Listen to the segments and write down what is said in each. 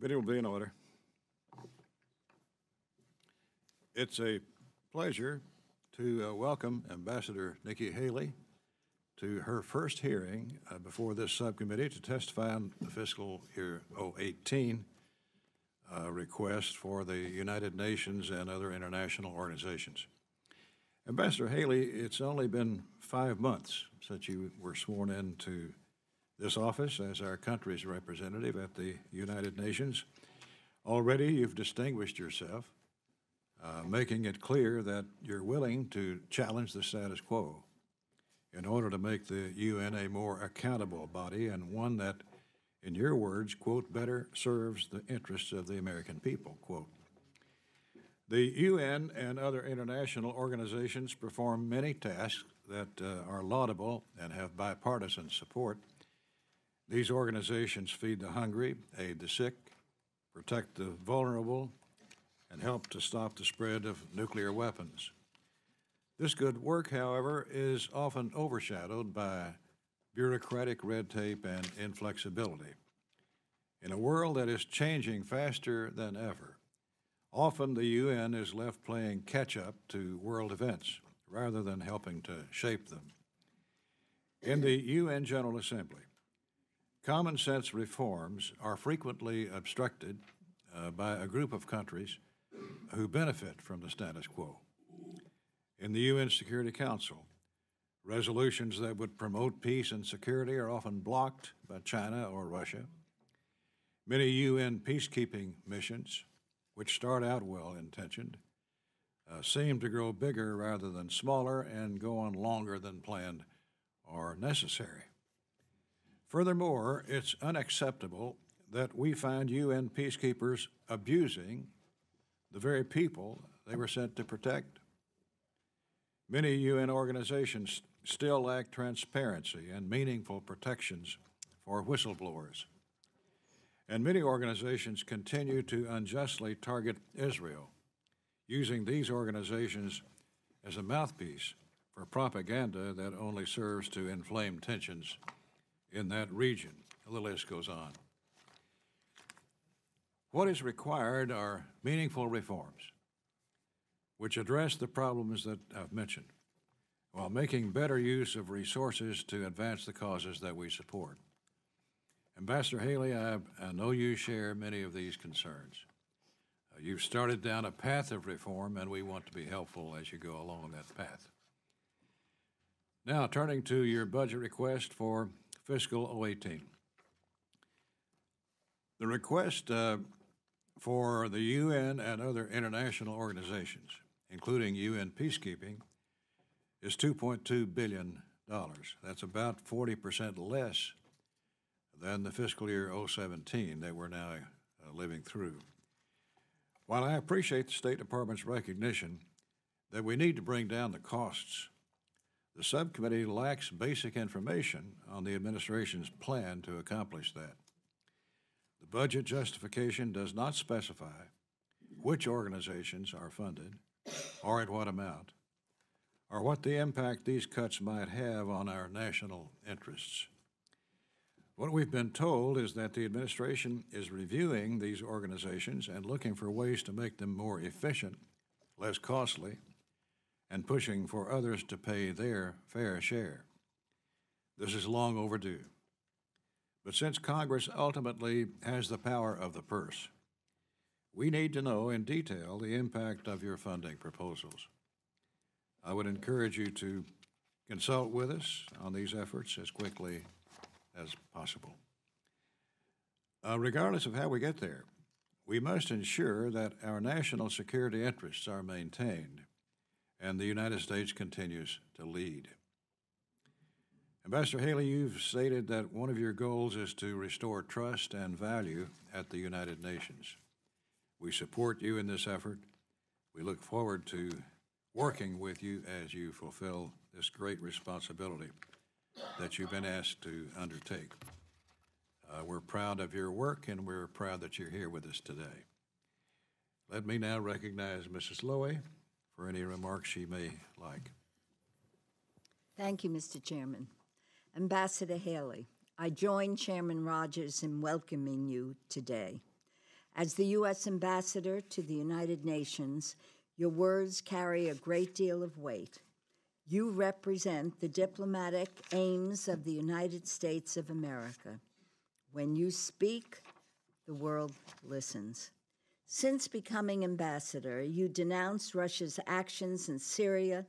Committee will be in order. It's a pleasure to welcome Ambassador Nikki Haley to her first hearing before this subcommittee to testify on the fiscal year 2018 request for the United Nations and other international organizations. Ambassador Haley, it's only been 5 months since you were sworn into this office as our country's representative at the United Nations. Already you've distinguished yourself, making it clear that you're willing to challenge the status quo in order to make the UN a more accountable body and one that, in your words, quote, better serves the interests of the American people, quote. The UN and other international organizations perform many tasks that are laudable and have bipartisan support. These organizations feed the hungry, aid the sick, protect the vulnerable, and help to stop the spread of nuclear weapons. This good work, however, is often overshadowed by bureaucratic red tape and inflexibility. In a world that is changing faster than ever, often the UN is left playing catch-up to world events rather than helping to shape them. In the UN General Assembly, common sense reforms are frequently obstructed by a group of countries who benefit from the status quo. In the UN Security Council, resolutions that would promote peace and security are often blocked by China or Russia. Many UN peacekeeping missions, which start out well-intentioned, seem to grow bigger rather than smaller and go on longer than planned or necessary. Furthermore, it's unacceptable that we find UN peacekeepers abusing the very people they were sent to protect. Many UN organizations still lack transparency and meaningful protections for whistleblowers. And many organizations continue to unjustly target Israel, using these organizations as a mouthpiece for propaganda that only serves to inflame tensions in that region. The list goes on. What is required are meaningful reforms which address the problems that I've mentioned, while making better use of resources to advance the causes that we support. Ambassador Haley, I know you share many of these concerns. You've started down a path of reform, and we want to be helpful as you go along that path. Now, turning to your budget request for fiscal 2018. The request for the UN and other international organizations, including UN peacekeeping, is $2.2 billion. That's about 40% less than the fiscal year 2017 that we're now living through. While I appreciate the State Department's recognition that we need to bring down the costs, the subcommittee lacks basic information on the administration's plan to accomplish that. The budget justification does not specify which organizations are funded or at what amount, or what the impact these cuts might have on our national interests. What we've been told is that the administration is reviewing these organizations and looking for ways to make them more efficient, less costly, and pushing for others to pay their fair share. This is long overdue. But since Congress ultimately has the power of the purse, we need to know in detail the impact of your funding proposals. I would encourage you to consult with us on these efforts as quickly as possible. Regardless of how we get there, we must ensure that our national security interests are maintained and the United States continues to lead. Ambassador Haley, you've stated that one of your goals is to restore trust and value at the United Nations. We support you in this effort. We look forward to working with you as you fulfill this great responsibility that you've been asked to undertake. We're proud of your work, and we're proud that you're here with us today. Let me now recognize Mrs. Lowy for any remarks she may like. Thank you, Mr. Chairman. Ambassador Haley, I join Chairman Rogers in welcoming you today. As the U.S. Ambassador to the United Nations, your words carry a great deal of weight. You represent the diplomatic aims of the United States of America. When you speak, the world listens. Since becoming ambassador, you denounced Russia's actions in Syria,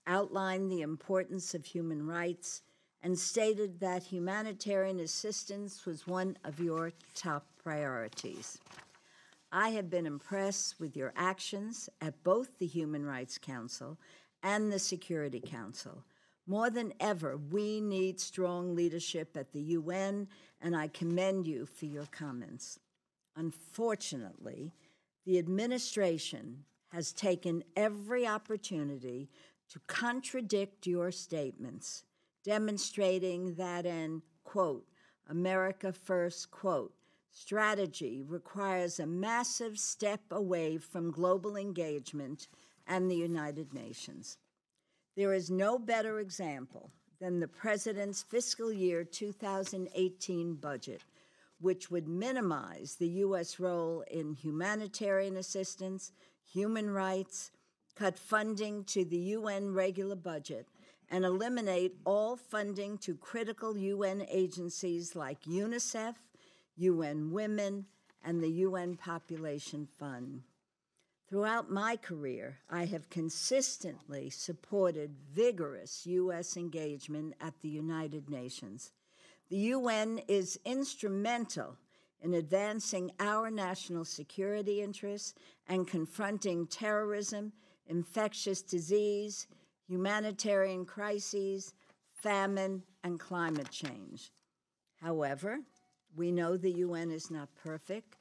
outlined the importance of human rights, and stated that humanitarian assistance was one of your top priorities. I have been impressed with your actions at both the Human Rights Council and the Security Council. More than ever, we need strong leadership at the UN, and I commend you for your comments. Unfortunately, the administration has taken every opportunity to contradict your statements, demonstrating that an, quote, America First, quote, strategy requires a massive step away from global engagement and the United Nations. There is no better example than the President's fiscal year 2018 budget, which would minimize the U.S. role in humanitarian assistance, human rights, cut funding to the UN regular budget, and eliminate all funding to critical UN agencies like UNICEF, UN Women, and the UN Population Fund. Throughout my career, I have consistently supported vigorous U.S. engagement at the United Nations. The UN is instrumental in advancing our national security interests and confronting terrorism, infectious disease, humanitarian crises, famine, and climate change. However, we know the UN is not perfect,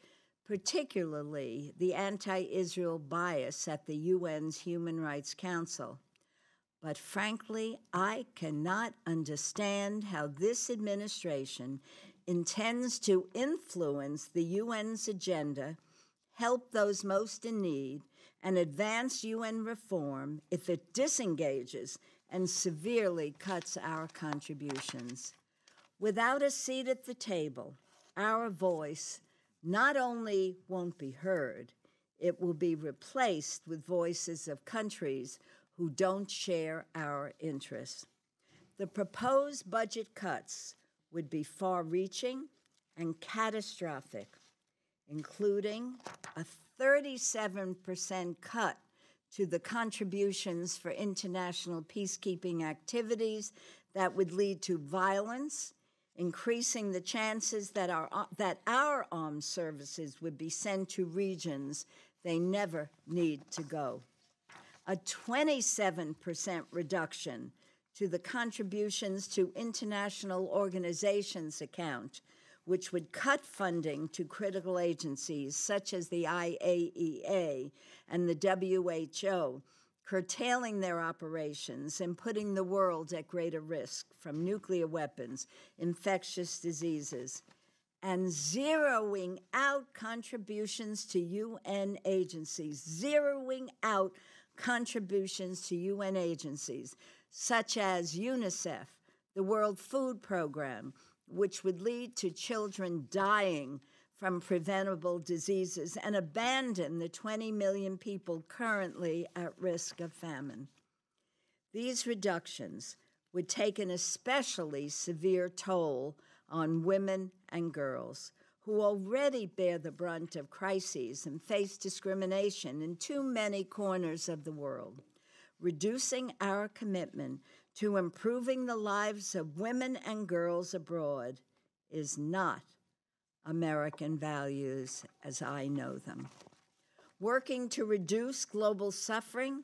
particularly the anti-Israel bias at the UN's Human Rights Council. But frankly, I cannot understand how this administration intends to influence the UN's agenda, help those most in need, and advance UN reform if it disengages and severely cuts our contributions. Without a seat at the table, our voice not only won't be heard, it will be replaced with voices of countries who don't share our interests. The proposed budget cuts would be far-reaching and catastrophic, including a 37% cut to the contributions for international peacekeeping activities that would lead to violence, increasing the chances that our armed services would be sent to regions they never need to go. A 27% reduction to the contributions to international organizations account, which would cut funding to critical agencies such as the IAEA and the WHO, curtailing their operations and putting the world at greater risk from nuclear weapons, infectious diseases, and zeroing out contributions to UN agencies, such as UNICEF, the World Food Program, which would lead to children dying from preventable diseases and abandon the 20 million people currently at risk of famine. These reductions would take an especially severe toll on women and girls who already bear the brunt of crises and face discrimination in too many corners of the world. Reducing our commitment to improving the lives of women and girls abroad is not American values as I know them. Working to reduce global suffering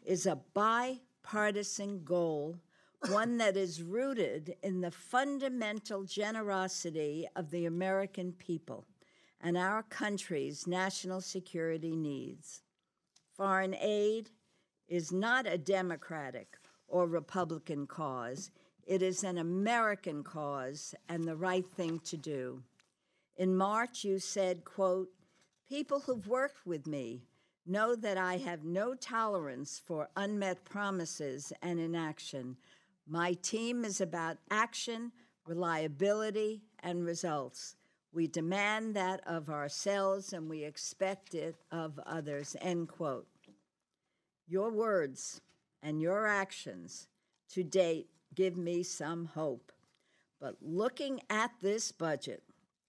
is a bipartisan goal, one that is rooted in the fundamental generosity of the American people and our country's national security needs. Foreign aid is not a Democratic or Republican cause. It is an American cause and the right thing to do. In March, you said, quote, "People who've worked with me know that I have no tolerance for unmet promises and inaction. My team is about action, reliability, and results. We demand that of ourselves and we expect it of others, end quote. Your words and your actions to date give me some hope. But looking at this budget,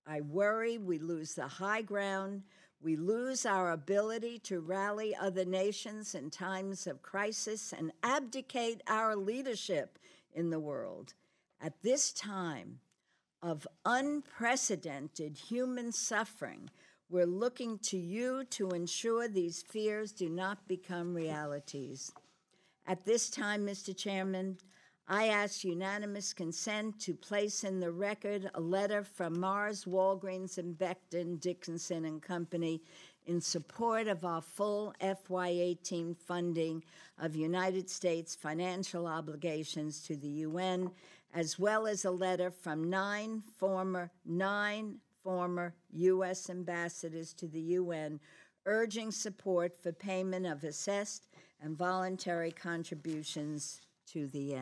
I worry we lose the high ground, we lose our ability to rally other nations in times of crisis and abdicate our leadership in the world. At this time of unprecedented human suffering, we're looking to you to ensure these fears do not become realities. At this time, Mr. Chairman, I ask unanimous consent to place in the record a letter from Mars, Walgreens, and Becton, Dickinson and Company in support of our full FY18 funding of United States financial obligations to the UN, as well as a letter from nine former U.S. ambassadors to the UN urging support for payment of assessed and voluntary contributions to the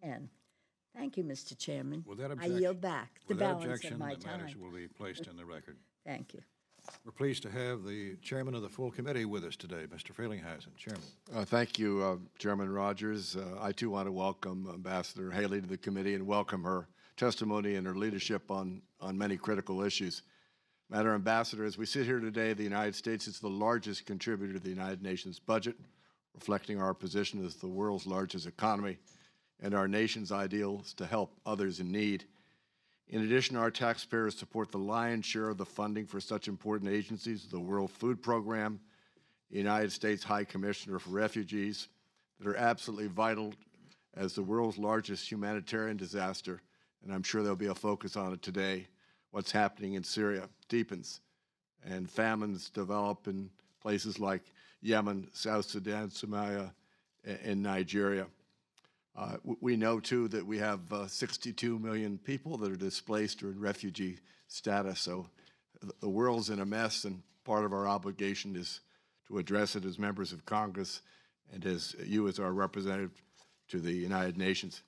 UN. Thank you, Mr. Chairman. I yield back the balance of my time. The matters will be placed in the record. Thank you. We're pleased to have the chairman of the full committee with us today, Mr. Frelinghuysen. Chairman. Thank you, Chairman Rogers. I, too, want to welcome Ambassador Haley to the committee and welcome her testimony and her leadership on many critical issues. Madam Ambassador, as we sit here today, the United States is the largest contributor to the United Nations budget, reflecting our position as the world's largest economy and our nation's ideals to help others in need. In addition, our taxpayers support the lion's share of the funding for such important agencies as the World Food Program, the United States High Commissioner for Refugees, that are absolutely vital as the world's largest humanitarian disaster, and I'm sure there'll be a focus on it today. What's happening in Syria deepens, and famines develop in places like Yemen, South Sudan, Somalia, and Nigeria. We know, too, that we have 62 million people that are displaced or in refugee status. So the world's in a mess, and part of our obligation is to address it as members of Congress and as you as our representative to the United Nations.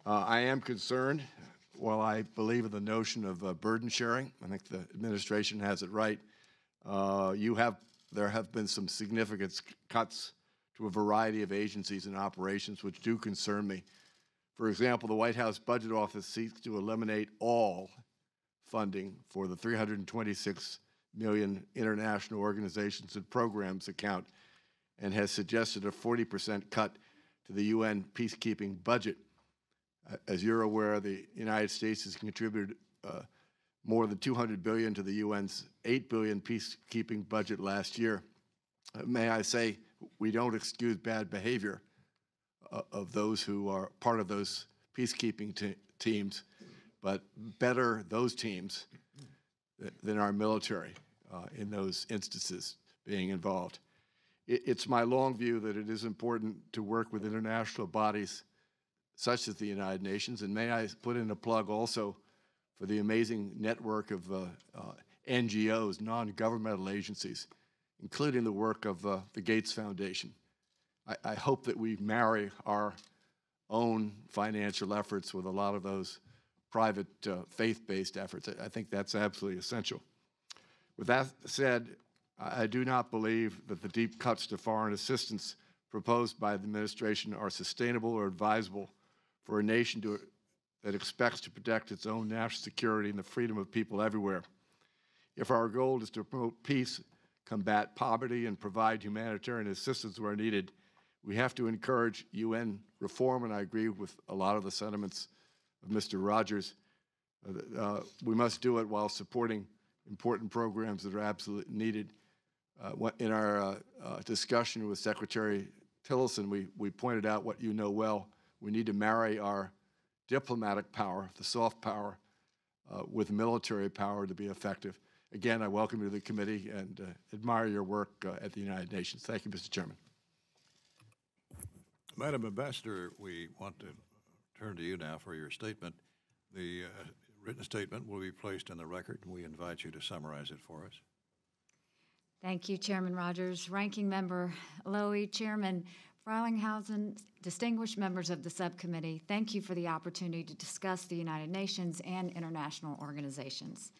I am concerned. While I believe in the notion of burden sharing, I think the administration has it right. There have been some significant cuts to a variety of agencies and operations which do concern me. For example, the White House Budget Office seeks to eliminate all funding for the $326 million international organizations and programs account and has suggested a 40% cut to the UN peacekeeping budget. As you're aware, the United States has contributed more than $200 billion to the UN's $8 billion peacekeeping budget last year. May I say, we don't excuse bad behavior of those who are part of those peacekeeping teams, but better those teams than our military in those instances being involved. It's my long view that it is important to work with international bodies such as the United Nations, and may I put in a plug also for the amazing network of NGOs, non-governmental agencies, including the work of the Gates Foundation. I hope that we marry our own financial efforts with a lot of those private faith-based efforts. I think that's absolutely essential. With that said, I do not believe that the deep cuts to foreign assistance proposed by the administration are sustainable or advisable for a nation that expects to protect its own national security and the freedom of people everywhere. If our goal is to promote peace, combat poverty, and provide humanitarian assistance where needed, we have to encourage UN reform, and I agree with a lot of the sentiments of Mr. Rogers. We must do it while supporting important programs that are absolutely needed. In our discussion with Secretary Tillerson, we pointed out what you know well. We need to marry our diplomatic power, the soft power, with military power to be effective. Again, I welcome you to the committee and admire your work at the United Nations. Thank you, Mr. Chairman. Madam Ambassador, we want to turn to you now for your statement. The written statement will be placed in the record, and we invite you to summarize it for us. Thank you, Chairman Rogers. Ranking Member Lowy, Chairman, Frelinghausen, distinguished members of the subcommittee, thank you for the opportunity to discuss the United Nations and international organizations.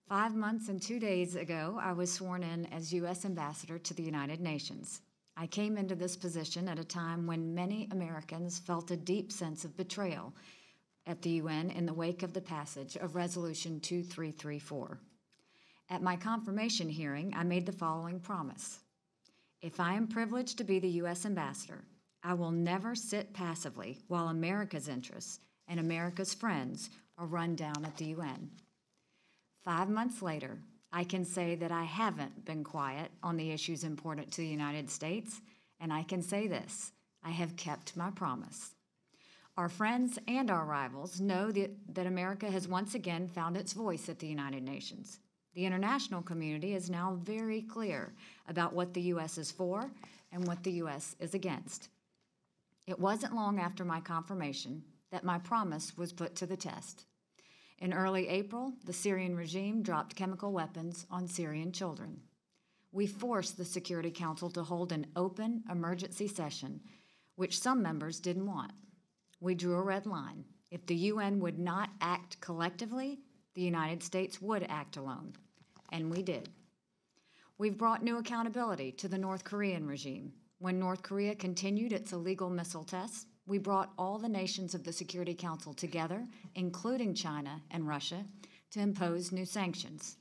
5 months and 2 days ago, I was sworn in as U.S. Ambassador to the United Nations. I came into this position at a time when many Americans felt a deep sense of betrayal at the UN in the wake of the passage of Resolution 2334. At my confirmation hearing, I made the following promise. If I am privileged to be the U.S. Ambassador, I will never sit passively while America's interests and America's friends are run down at the UN. 5 months later, I can say that I haven't been quiet on the issues important to the United States, and I can say this, I have kept my promise. Our friends and our rivals know that America has once again found its voice at the United Nations. The international community is now very clear about what the U.S. is for and what the U.S. is against. It wasn't long after my confirmation that my promise was put to the test. In early April, the Syrian regime dropped chemical weapons on Syrian children. We forced the Security Council to hold an open emergency session, which some members didn't want. We drew a red line. If the UN would not act collectively, the United States would act alone, and we did. We've brought new accountability to the North Korean regime. When North Korea continued its illegal missile tests, we brought all the nations of the Security Council together, including China and Russia, to impose new sanctions.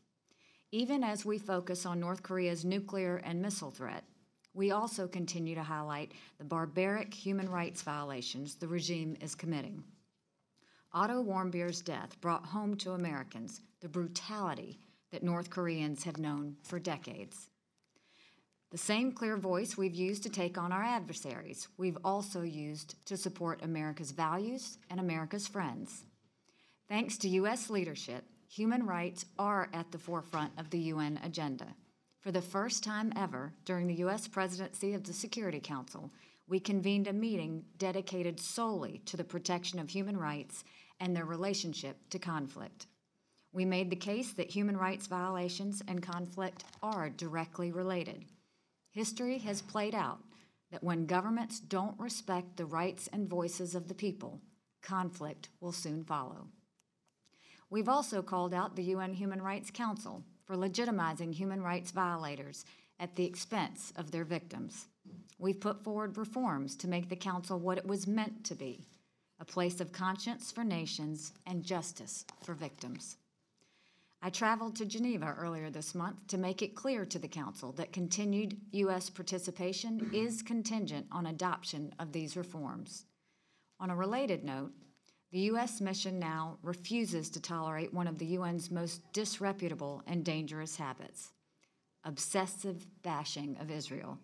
Even as we focus on North Korea's nuclear and missile threat, we also continue to highlight the barbaric human rights violations the regime is committing. Otto Warmbier's death brought home to Americans the brutality that North Koreans have known for decades. The same clear voice we've used to take on our adversaries, we've also used to support America's values and America's friends. Thanks to U.S. leadership, human rights are at the forefront of the UN agenda. For the first time ever, during the U.S. presidency of the Security Council, we convened a meeting dedicated solely to the protection of human rights and their relationship to conflict. We made the case that human rights violations and conflict are directly related. History has played out that when governments don't respect the rights and voices of the people, conflict will soon follow. We've also called out the UN Human Rights Council for legitimizing human rights violators at the expense of their victims. We've put forward reforms to make the Council what it was meant to be, a place of conscience for nations and justice for victims. I traveled to Geneva earlier this month to make it clear to the Council that continued U.S. participation is contingent on adoption of these reforms. On a related note, the U.S. mission now refuses to tolerate one of the UN's most disreputable and dangerous habits, obsessive bashing of Israel.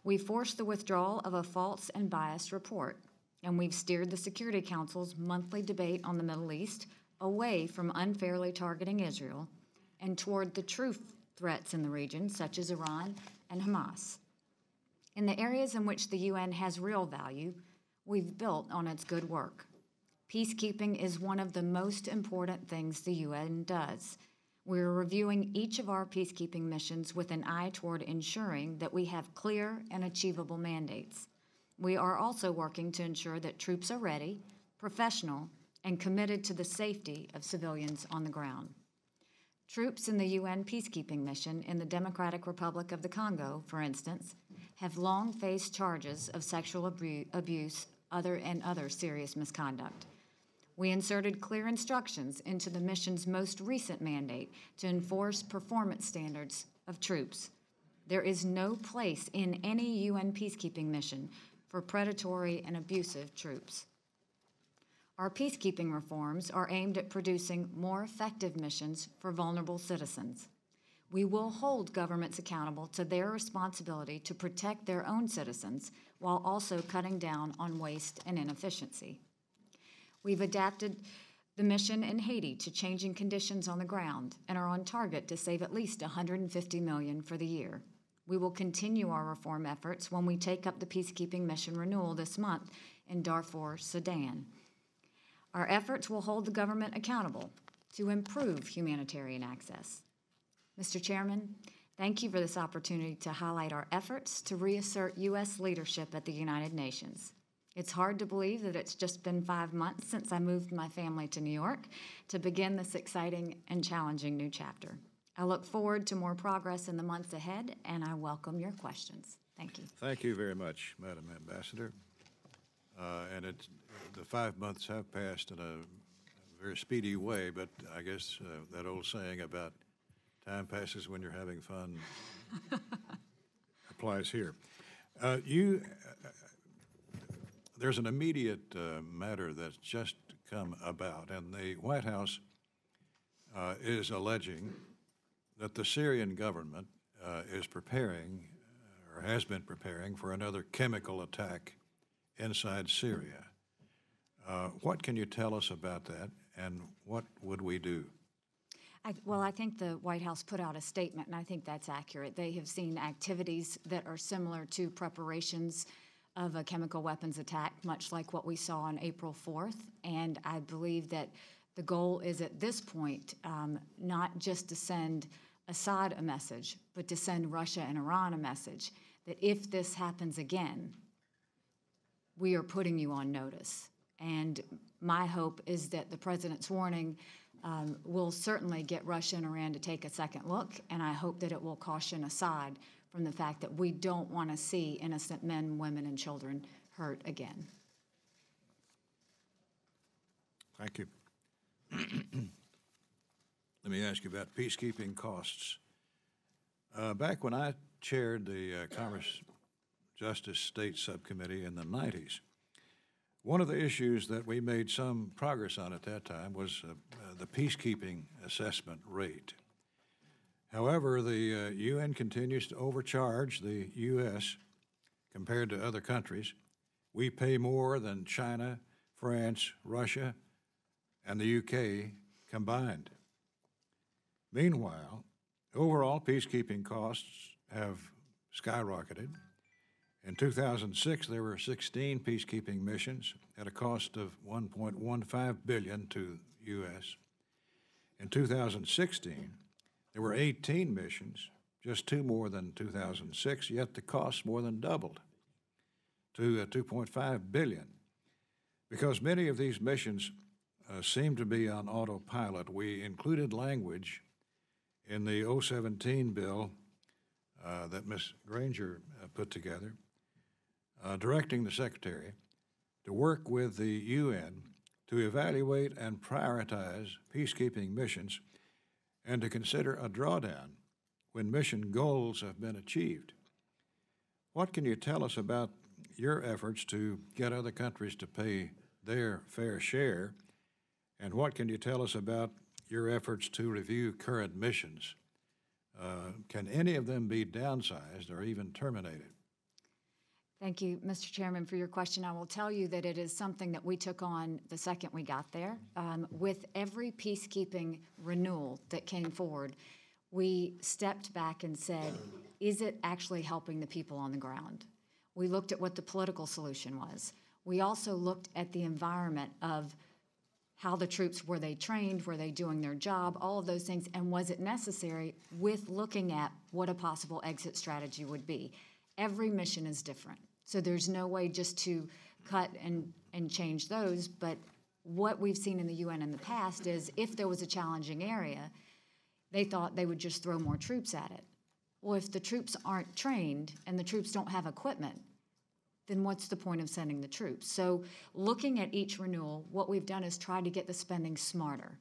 We forced the withdrawal of a false and biased report, and we've steered the Security Council's monthly debate on the Middle East away from unfairly targeting Israel and toward the true threats in the region, such as Iran and Hamas. In the areas in which the UN has real value, we've built on its good work. Peacekeeping is one of the most important things the UN does. We're reviewing each of our peacekeeping missions with an eye toward ensuring that we have clear and achievable mandates. We are also working to ensure that troops are ready, professional, and committed to the safety of civilians on the ground. Troops in the UN peacekeeping mission in the Democratic Republic of the Congo, for instance, have long faced charges of sexual abuse and other serious misconduct. We inserted clear instructions into the mission's most recent mandate to enforce performance standards of troops. There is no place in any UN peacekeeping mission for predatory and abusive troops. Our peacekeeping reforms are aimed at producing more effective missions for vulnerable citizens. We will hold governments accountable to their responsibility to protect their own citizens while also cutting down on waste and inefficiency. We've adapted the mission in Haiti to changing conditions on the ground and are on target to save at least $150 million for the year. We will continue our reform efforts when we take up the peacekeeping mission renewal this month in Darfur, Sudan. Our efforts will hold the government accountable to improve humanitarian access. Mr. Chairman, Thank you for this opportunity to highlight our efforts to reassert U.S. leadership at the United Nations. It's hard to believe that it's just been 5 months since I moved my family to New York to begin this exciting and challenging new chapter. I look forward to more progress in the months ahead, and I welcome your questions. Thank you. Thank you very much, Madam Ambassador. And the 5 months have passed in a very speedy way, but I guess that old saying about time passes when you're having fun applies here. There's an immediate matter that's just come about, and the White House is alleging that the Syrian government is preparing, or has been preparing, for another chemical attack inside Syria. What can you tell us about that, and what would we do? Well, I think the White House put out a statement, and I think that's accurate. They have seen activities that are similar to preparations of a chemical weapons attack, much like what we saw on April 4th. And I believe that the goal is at this point not just to send Assad a message, but to send Russia and Iran a message that if this happens again, we are putting you on notice. And my hope is that the president's warning will certainly get Russia and Iran to take a second look, and I hope that it will caution Assad from the fact that we don't want to see innocent men, women, and children hurt again. Thank you. Let me ask you about peacekeeping costs. Back when I chaired the Commerce Justice State Subcommittee in the 90s, one of the issues that we made some progress on at that time was the peacekeeping assessment rate. However, the UN continues to overcharge the U.S. compared to other countries. We pay more than China, France, Russia, and the U.K. combined. Meanwhile, overall peacekeeping costs have skyrocketed. In 2006, there were 16 peacekeeping missions at a cost of $1.15 billion to U.S. In 2016, there were 18 missions, just 2 more than 2006, yet the cost more than doubled to $2.5 billion. Because many of these missions seem to be on autopilot, we included language in the 017 bill that Ms. Granger put together, directing the Secretary to work with the UN to evaluate and prioritize peacekeeping missions and to consider a drawdown when mission goals have been achieved. What can you tell us about your efforts to get other countries to pay their fair share, and what can you tell us about your efforts to review current missions? Can any of them be downsized or even terminated? Thank you, Mr. Chairman, for your question. I will tell you that it is something that we took on the second we got there. With every peacekeeping renewal that came forward, we stepped back and said, is it actually helping the people on the ground? We looked at what the political solution was. We also looked at the environment of how the troops, were they trained, were they doing their job, all of those things, and was it necessary with looking at what a possible exit strategy would be. Every mission is different. So there's no way just to cut and change those, but what we've seen in the UN in the past is if there was a challenging area, they thought they would just throw more troops at it. Well, if the troops aren't trained and the troops don't have equipment, then what's the point of sending the troops? So looking at each renewal, what we've done is try to get the spending smarter.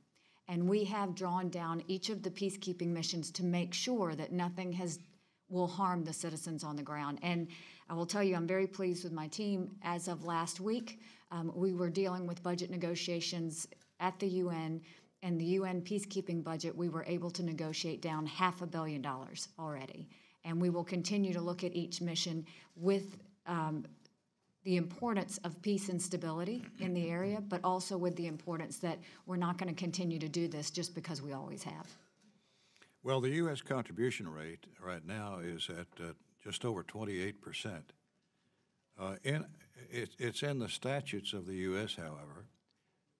And we have drawn down each of the peacekeeping missions to make sure that nothing will harm the citizens on the ground. And I will tell you, I'm very pleased with my team. As of last week, we were dealing with budget negotiations at the UN, and the UN peacekeeping budget, we were able to negotiate down $500 million already. And we will continue to look at each mission with the importance of peace and stability in the area, but also with the importance that we're not going to continue to do this just because we always have. Well, the U.S. contribution rate right now is at just over 28%. It's in the statutes of the U.S., however,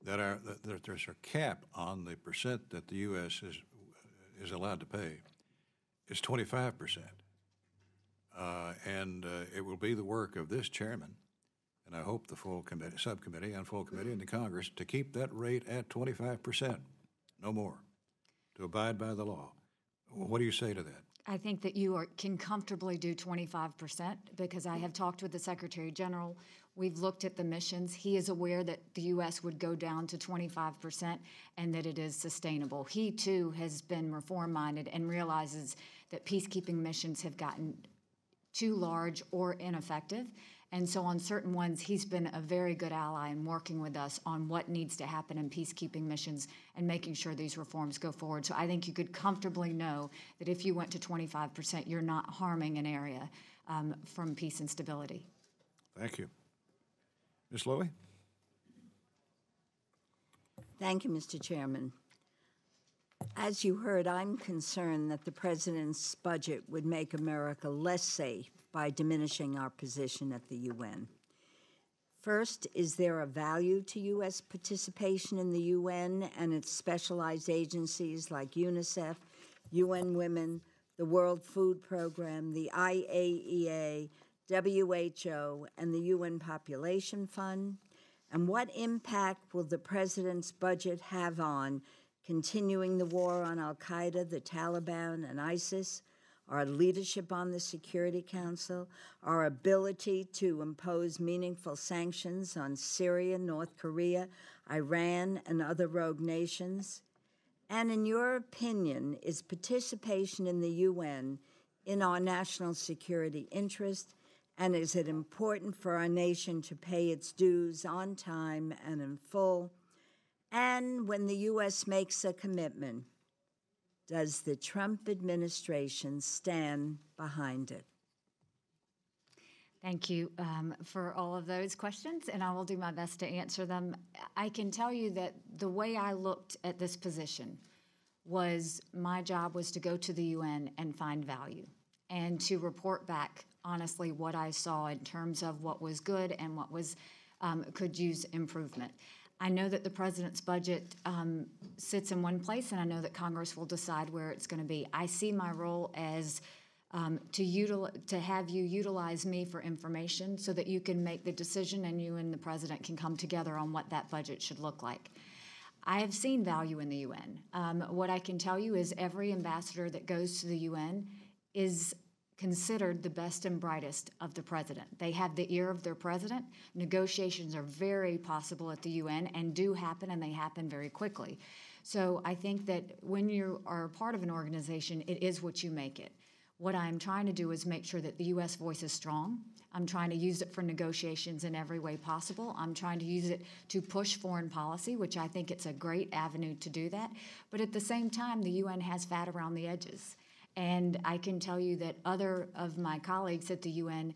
that there's a cap on the percent that the U.S. is allowed to pay. it's 25%. And it will be the work of this chairman, and I hope the full committee, subcommittee and full committee and the Congress, to keep that rate at 25%, no more, to abide by the law. What do you say to that? I think that you can comfortably do 25% because I have talked with the Secretary General. We've looked at the missions. He is aware that the U.S. would go down to 25% and that it is sustainable. He, too, has been reform-minded and realizes that peacekeeping missions have gotten too large or ineffective. And so on certain ones, he's been a very good ally in working with us on what needs to happen in peacekeeping missions and making sure these reforms go forward. So I think you could comfortably know that if you went to 25%, you're not harming an area from peace and stability. Thank you. Ms. Lowy? Thank you, Mr. Chairman. As you heard, I'm concerned that the President's budget would make America less safe by diminishing our position at the UN. First, is there a value to U.S. participation in the UN and its specialized agencies like UNICEF, UN Women, the World Food Program, the IAEA, WHO, and the UN Population Fund? And what impact will the President's budget have on continuing the war on al-Qaeda, the Taliban, and ISIS, our leadership on the Security Council, our ability to impose meaningful sanctions on Syria, North Korea, Iran, and other rogue nations? And in your opinion, is participation in the UN in our national security interest, and is it important for our nation to pay its dues on time and in full? And when the U.S. makes a commitment, does the Trump administration stand behind it? Thank you for all of those questions, and I will do my best to answer them. I can tell you that the way I looked at this position was my job was to go to the UN and find value and to report back honestly what I saw in terms of what was good and what was could use improvement. I know that the President's budget sits in one place, and I know that Congress will decide where it's going to be. I see my role as to have you utilize me for information so that you can make the decision and you and the President can come together on what that budget should look like. I have seen value in the UN. What I can tell you is every ambassador that goes to the UN is considered the best and brightest of the president. They have the ear of their president. Negotiations are very possible at the UN and do happen, and they happen very quickly. So I think that when you are a part of an organization, it is what you make it. What I'm trying to do is make sure that the U.S. voice is strong. I'm trying to use it for negotiations in every way possible. I'm trying to use it to push foreign policy, which I think it's a great avenue to do that. But at the same time, the UN has fat around the edges. And I can tell you that other of my colleagues at the UN,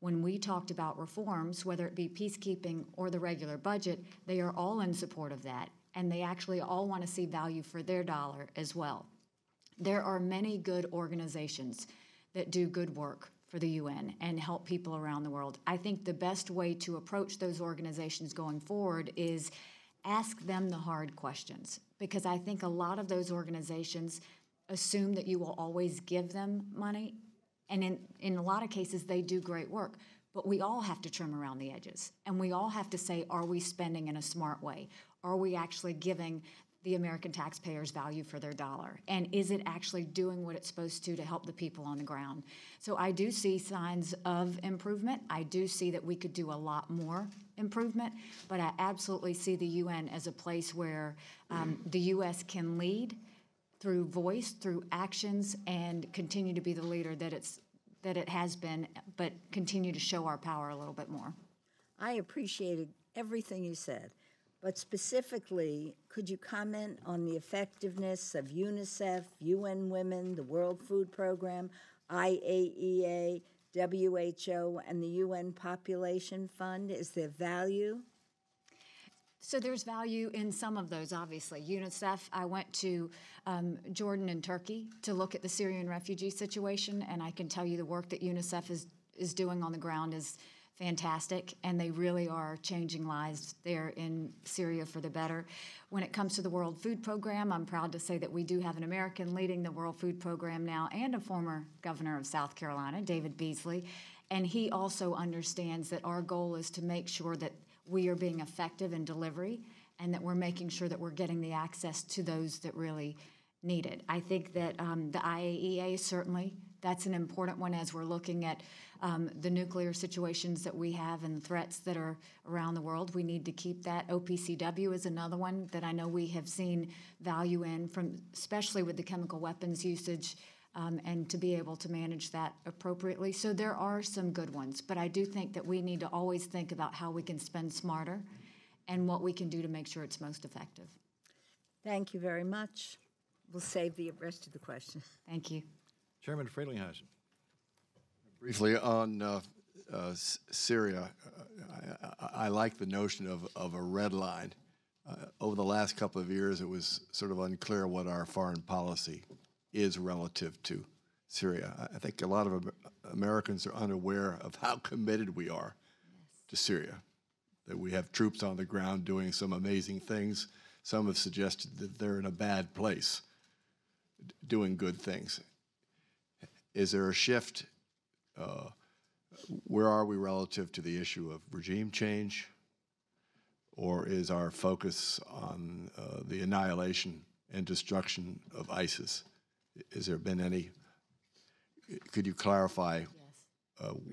when we talked about reforms, whether it be peacekeeping or the regular budget, they are all in support of that. And they actually all want to see value for their dollar as well. There are many good organizations that do good work for the UN and help people around the world. I think the best way to approach those organizations going forward is ask them the hard questions, because I think a lot of those organizations assume that you will always give them money, and in a lot of cases they do great work, but we all have to trim around the edges, and we all have to say, are we spending in a smart way? Are we actually giving the American taxpayers value for their dollar? And is it actually doing what it's supposed to help the people on the ground? So I do see signs of improvement. I do see that we could do a lot more improvement, but I absolutely see the UN as a place where the U.S. can lead through voice, through actions, and continue to be the leader that it has been, but continue to show our power a little bit more. I appreciated everything you said, but specifically, could you comment on the effectiveness of UNICEF, UN Women, the World Food Program, IAEA, WHO, and the UN Population Fund? Is there value? So there's value in some of those, obviously. UNICEF, I went to Jordan and Turkey to look at the Syrian refugee situation, and I can tell you the work that UNICEF is doing on the ground is fantastic, and they really are changing lives there in Syria for the better. When it comes to the World Food Program, I'm proud to say that we do have an American leading the World Food Program now, and a former governor of South Carolina, David Beasley, and he also understands that our goal is to make sure that we are being effective in delivery and that we're making sure that we're getting the access to those that really need it. I think that the IAEA, certainly, that's an important one as we're looking at the nuclear situations that we have and the threats that are around the world. We need to keep that. OPCW is another one that I know we have seen value in, especially with the chemical weapons usage, and to be able to manage that appropriately. So there are some good ones, but I do think that we need to always think about how we can spend smarter and what we can do to make sure it's most effective. Thank you very much. We'll save the rest of the questions. Thank you. Chairman Frelinghuysen. Briefly on Syria, I like the notion of a red line. Over the last couple of years, it was sort of unclear what our foreign policy is relative to Syria. I think a lot of Americans are unaware of how committed we are to Syria, that we have troops on the ground doing some amazing things. Some have suggested that they're in a bad place doing good things. Is there a shift? Where are we relative to the issue of regime change? Or is our focus on the annihilation and destruction of ISIS? Has there been any? Could you clarify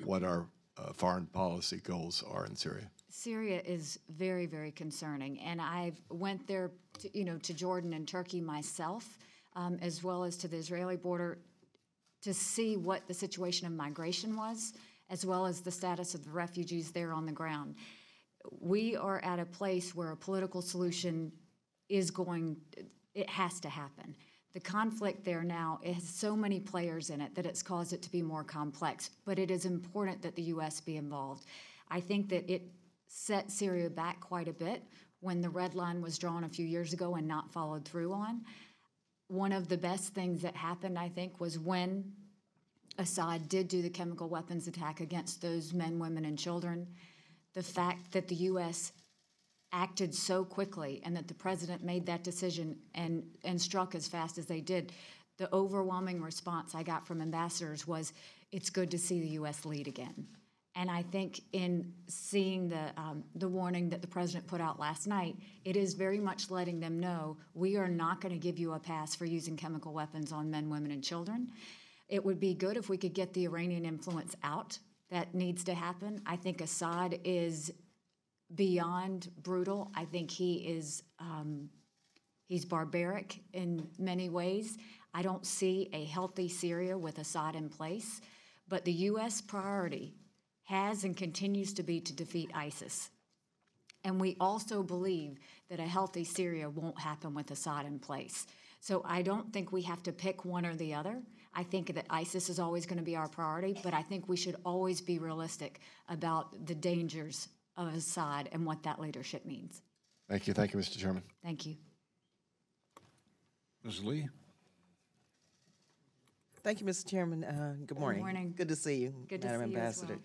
what our foreign policy goals are in Syria? Syria is very, very concerning, and I went there, to Jordan and Turkey myself, as well as to the Israeli border, to see what the situation of migration was, as well as the status of the refugees there on the ground. We are at a place where a political solution it has to happen. The conflict there now, it has so many players in it that it's caused it to be more complex, but it is important that the U.S. be involved. I think that it set Syria back quite a bit when the red line was drawn a few years ago and not followed through on. One of the best things that happened, I think, was when Assad did do the chemical weapons attack against those men, women, and children. The fact that the U.S. acted so quickly and that the president made that decision and struck as fast as they did, the overwhelming response I got from ambassadors was, it's good to see the U.S. lead again. And I think in seeing the warning that the president put out last night, it is very much letting them know we are not going to give you a pass for using chemical weapons on men, women, and children. It would be good if we could get the Iranian influence out. That needs to happen. I think Assad is beyond brutal. I think he's barbaric in many ways. I don't see a healthy Syria with Assad in place, but the U.S. priority has and continues to be to defeat ISIS. And we also believe that a healthy Syria won't happen with Assad in place. So I don't think we have to pick one or the other. I think that ISIS is always going to be our priority, but I think we should always be realistic about the dangers of Assad and what that leadership means. Thank you. Thank you, Mr. Chairman. Thank you. Ms. Lee? Thank you, Mr. Chairman. Good morning. Good morning. Good to see you, Good to Madam see you as Ambassador.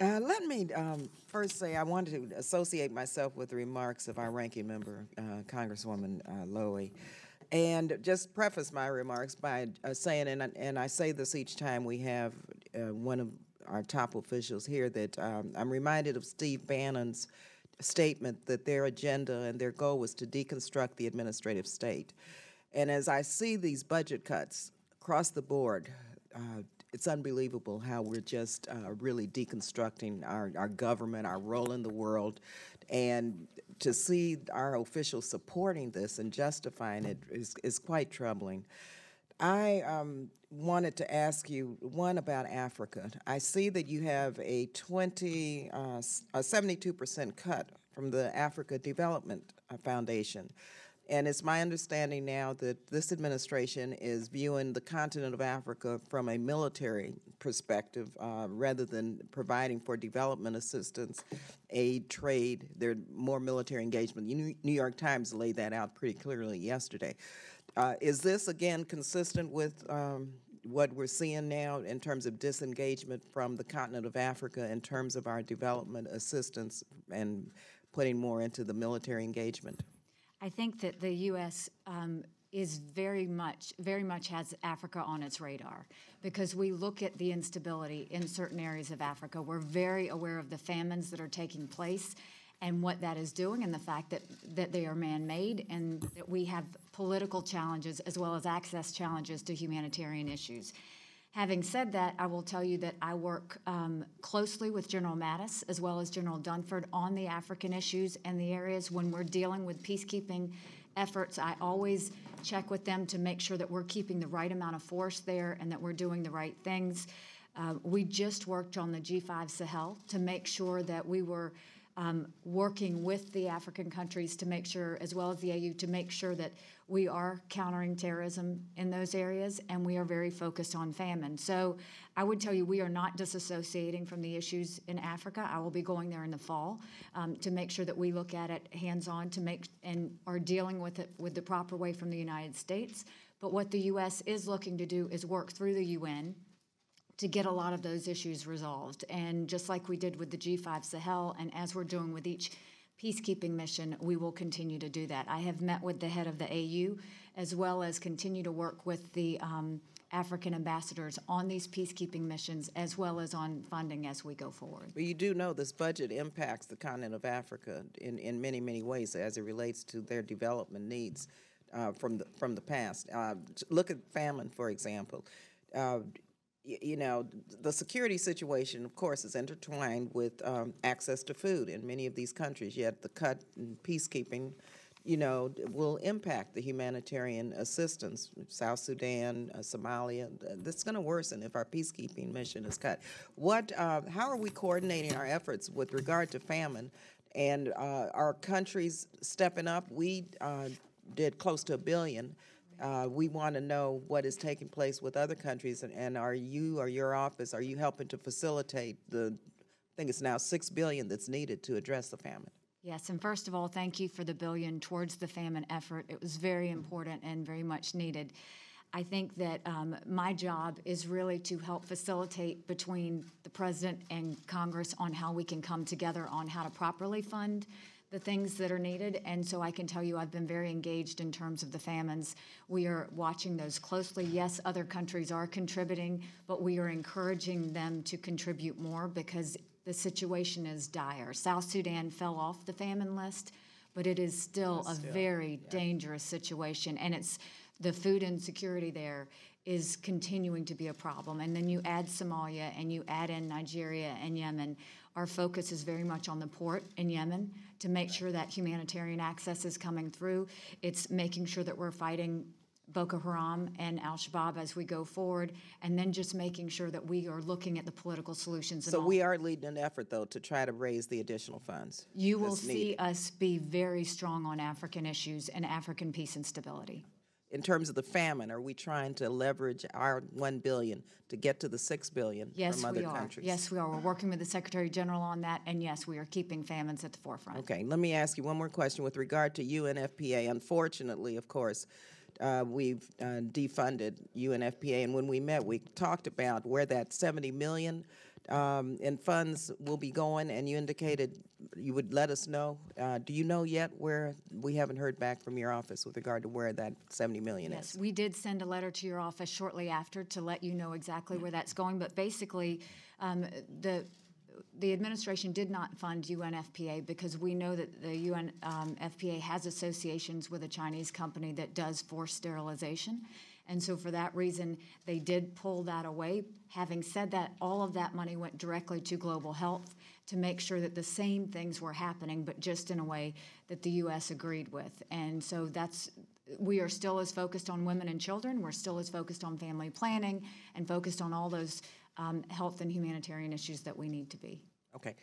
Let me first say I wanted to associate myself with the remarks of our ranking member, Congresswoman Lowy, and just preface my remarks by saying, and I say this each time we have one of our top officials here, that I'm reminded of Steve Bannon's statement that their agenda and their goal was to deconstruct the administrative state. And as I see these budget cuts across the board, it's unbelievable how we're just really deconstructing our government, our role in the world, and to see our officials supporting this and justifying it is quite troubling. I wanted to ask you one about Africa. I see that you have a 72% cut from the Africa Development Foundation. And it's my understanding now that this administration is viewing the continent of Africa from a military perspective rather than providing for development assistance, aid, trade. There's more military engagement. New York Times laid that out pretty clearly yesterday. Is this, again, consistent with what we're seeing now in terms of disengagement from the continent of Africa in terms of our development assistance and putting more into the military engagement? I think that the U.S. Is very much has Africa on its radar because we look at the instability in certain areas of Africa. We're very aware of the famines that are taking place and what that is doing, and the fact that they are man-made, and that we have political challenges as well as access challenges to humanitarian issues. Having said that, I will tell you that I work closely with General Mattis as well as General Dunford on the African issues and the areas when we're dealing with peacekeeping efforts. I always check with them to make sure that we're keeping the right amount of force there and that we're doing the right things. We just worked on the G5 Sahel to make sure that we were working with the African countries to make sure, as well as the AU, to make sure that we are countering terrorism in those areas, and we are very focused on famine. So I would tell you we are not disassociating from the issues in Africa. I will be going there in the fall to make sure that we look at it hands-on and are dealing with it with the proper way from the United States. But what the U.S. is looking to do is work through the UN to get a lot of those issues resolved. And just like we did with the G5 Sahel, and as we're doing with each peacekeeping mission, we will continue to do that. I have met with the head of the AU, as well as continue to work with the African ambassadors on these peacekeeping missions, as well as on funding as we go forward. But you do know this budget impacts the continent of Africa in many, many ways as it relates to their development needs from the past. Look at famine, for example. You know, the security situation, of course, is intertwined with access to food in many of these countries, yet the cut in peacekeeping, you know, will impact the humanitarian assistance. South Sudan, Somalia, that's going to worsen if our peacekeeping mission is cut. How are we coordinating our efforts with regard to famine, and are countries stepping up? We did close to $1 billion. We want to know what is taking place with other countries, and are you or your office, are you helping to facilitate I think it's now $6 billion that's needed to address the famine? Yes, and first of all, thank you for the $1 billion towards the famine effort. It was very important and very much needed. I think that my job is really to help facilitate between the President and Congress on how we can come together on how to properly fund the things that are needed. And so I can tell you I've been very engaged in terms of the famines. We are watching those closely. Yes, other countries are contributing, but we are encouraging them to contribute more because the situation is dire. South Sudan fell off the famine list, but it is still a very dangerous situation. And it's the food insecurity there is continuing to be a problem. And then you add Somalia and you add in Nigeria and Yemen. Our focus is very much on the port in Yemen to make sure that humanitarian access is coming through. It's making sure that we're fighting Boko Haram and al-Shabaab as we go forward, and then just making sure that we are looking at the political solutions. So we are leading an effort, though, to try to raise the additional funds. You will see us be very strong on African issues and African peace and stability. In terms of the famine, are we trying to leverage our $1 billion to get to the $6 billion from other countries? Yes, we are. We're working with the Secretary General on that, and yes, we are keeping famines at the forefront. Okay, let me ask you one more question with regard to UNFPA. Unfortunately, of course, we've defunded UNFPA, and when we met, we talked about where that $70 million in funds will be going, and you indicated you would let us know. Do you know yet where? We haven't heard back from your office with regard to where that $70 million is. Yes, we did send a letter to your office shortly after to let you know exactly where that's going, but basically the administration did not fund UNFPA because we know that the UNFPA has associations with a Chinese company that does forced sterilization. And so for that reason, they did pull that away. Having said that, all of that money went directly to global health to make sure that the same things were happening, but just in a way that the U.S. agreed with. And so we are still as focused on women and children. We're still as focused on family planning and focused on all those health and humanitarian issues that we need to be. Okay.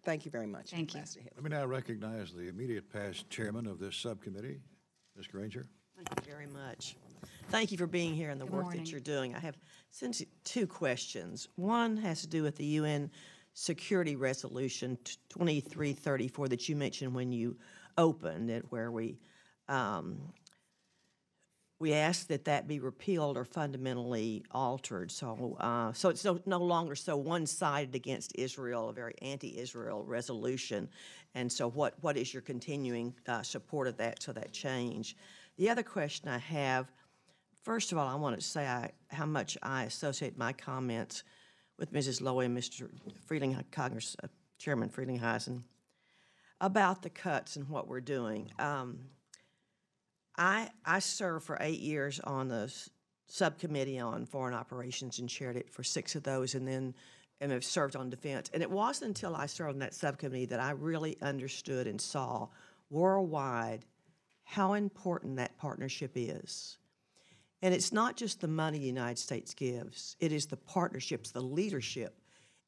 Thank you very much. Thank you. Let me now recognize the immediate past chairman of this subcommittee, Ms. Granger. Thank you very much. Thank you for being here and the work morning. that you're doing. I have two questions. One has to do with the UN Security Resolution 2334 that you mentioned when you opened it, where we we ask that that be repealed or fundamentally altered. So, so it's no longer so one-sided against Israel, a very anti-Israel resolution. And so what is your continuing support of that, so that change? The other question I have, first of all, I want to say how much I associate my comments with Mrs. Lowy and Mr. Chairman Frelinghuysen about the cuts and what we're doing. I served for 8 years on the subcommittee on foreign operations and chaired it for 6 of those, and have served on defense. And it wasn't until I served on that subcommittee that I really understood and saw worldwide how important that partnership is. And it's not just the money the United States gives, it is the partnerships, the leadership.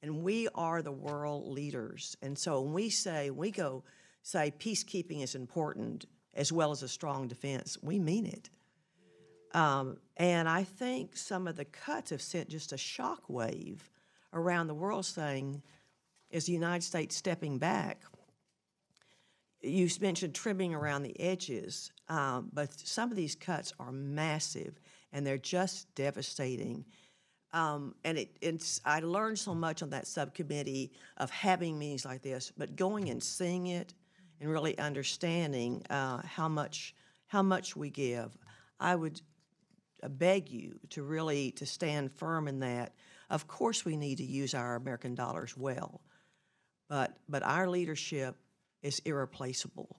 And we are the world leaders. And so when we say peacekeeping is important as well as a strong defense, we mean it. And I think some of the cuts have sent just a shock wave around the world saying, is the United States stepping back? You mentioned trimming around the edges, but some of these cuts are massive, and they're just devastating. And I learned so much on that subcommittee of having meetings like this, but going and seeing it and really understanding how much we give. I would beg you to stand firm in that. Of course, we need to use our American dollars well, but our leadership is irreplaceable.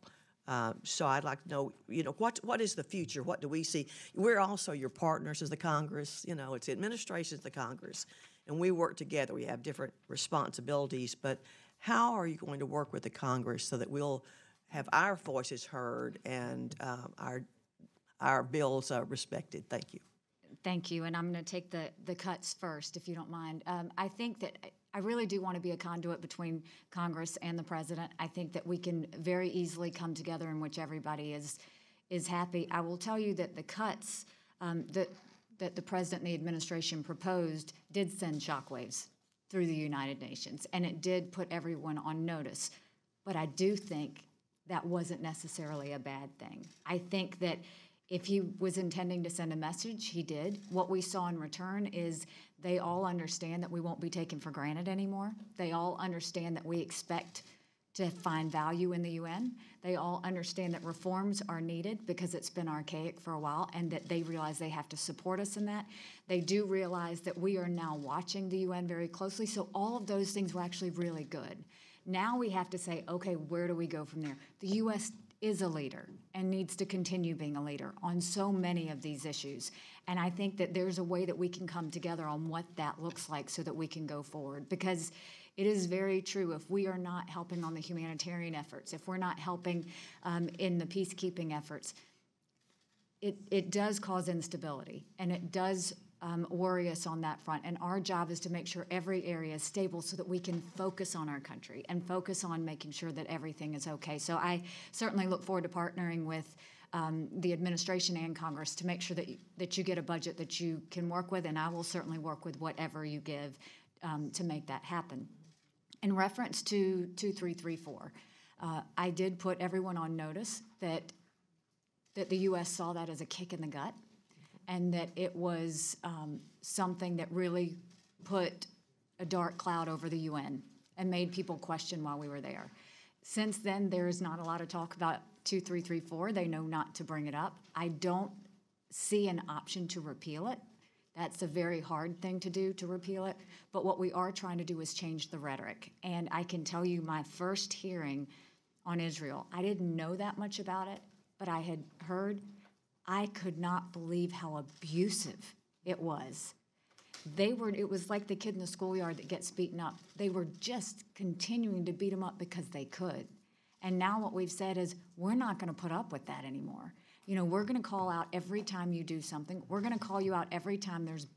So I'd like to know, what is the future? What do we see? We're also your partners as the Congress. It's the administration, the Congress, and we work together. We have different responsibilities, but how are you going to work with the Congress so that we'll have our voices heard and our bills respected? Thank you. Thank you, and I'm going to take the cuts first, if you don't mind. I think that I really do want to be a conduit between Congress and the President. I think that we can very easily come together in which everybody is happy. I will tell you that the cuts that the President and the administration proposed did send shockwaves through the United Nations, and it did put everyone on notice. But I do think that wasn't necessarily a bad thing. I think that if he was intending to send a message, he did. What we saw in return is they all understand that we won't be taken for granted anymore. They all understand that we expect to find value in the UN. They all understand that reforms are needed because it's been archaic for a while, and that they realize they have to support us in that. They do realize that we are now watching the UN very closely, so all of those things were actually really good. Now we have to say, okay, where do we go from there? The U.S. is a leader and needs to continue being a leader on so many of these issues. And I think that there's a way that we can come together on what that looks like so that we can go forward. Because it is very true, if we are not helping on the humanitarian efforts, if we're not helping in the peacekeeping efforts, it does cause instability, and it does worry us on that front. And our job is to make sure every area is stable so that we can focus on our country and focus on making sure that everything is okay. So I certainly look forward to partnering with the administration and Congress to make sure that you get a budget that you can work with, and I will certainly work with whatever you give to make that happen. In reference to 2334, I did put everyone on notice that the U.S. saw that as a kick in the gut, and that it was something that really put a dark cloud over the UN and made people question why we were there. Since then, there is not a lot of talk about 2334. They know not to bring it up. I don't see an option to repeal it. That's a very hard thing to do, to repeal it. But what we are trying to do is change the rhetoric. And I can tell you, my first hearing on Israel, I didn't know that much about it, but I had heard. I could not believe how abusive it was. It was like the kid in the schoolyard that gets beaten up. They were just continuing to beat him up because they could. And now what we've said is, we're not going to put up with that anymore. We're going to call out every time you do something. We're going to call you out every time there's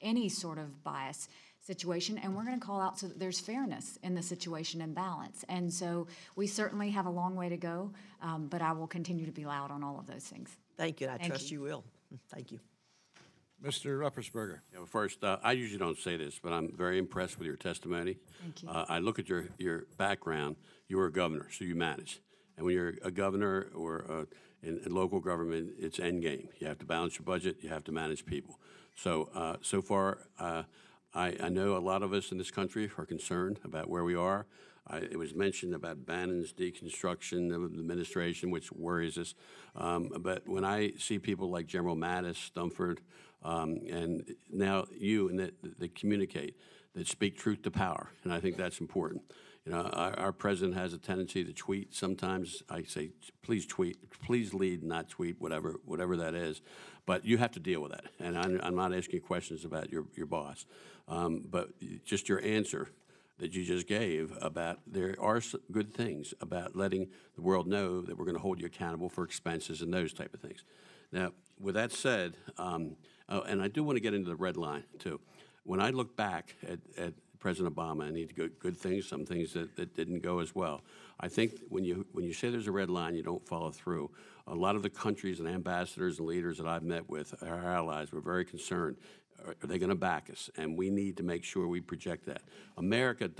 any sort of bias situation, and we're going to call out so that there's fairness in the situation and balance. And so we certainly have a long way to go, but I will continue to be loud on all of those things. Thank you, and I trust you will. Thank you. Mr. Ruppersberger. Yeah, well, first, I usually don't say this, but I'm very impressed with your testimony. Thank you. I look at your background. You were a governor, so you manage. And when you're a governor or In local government, it's end game. You have to balance your budget. You have to manage people. So, so far, I know a lot of us in this country are concerned about where we are. It was mentioned about Bannon's deconstruction of the administration, which worries us. But when I see people like General Mattis, Stumford, and now you, and that communicate, that speak truth to power, and I think that's important. You know, our president has a tendency to tweet. Sometimes I say, please tweet, please lead, not tweet, whatever that is. But you have to deal with that. And I'm not asking questions about your boss, but just your answer that you just gave about there are good things about letting the world know that we're going to hold you accountable for expenses and those type of things. Now, with that said, and I do want to get into the red line too. When I look back at President Obama, and he did good things, some things that didn't go as well. I think when you say there's a red line, you don't follow through. A lot of the countries and ambassadors and leaders that I've met with, our allies, were very concerned. Are they going to back us? And we need to make sure we project that. America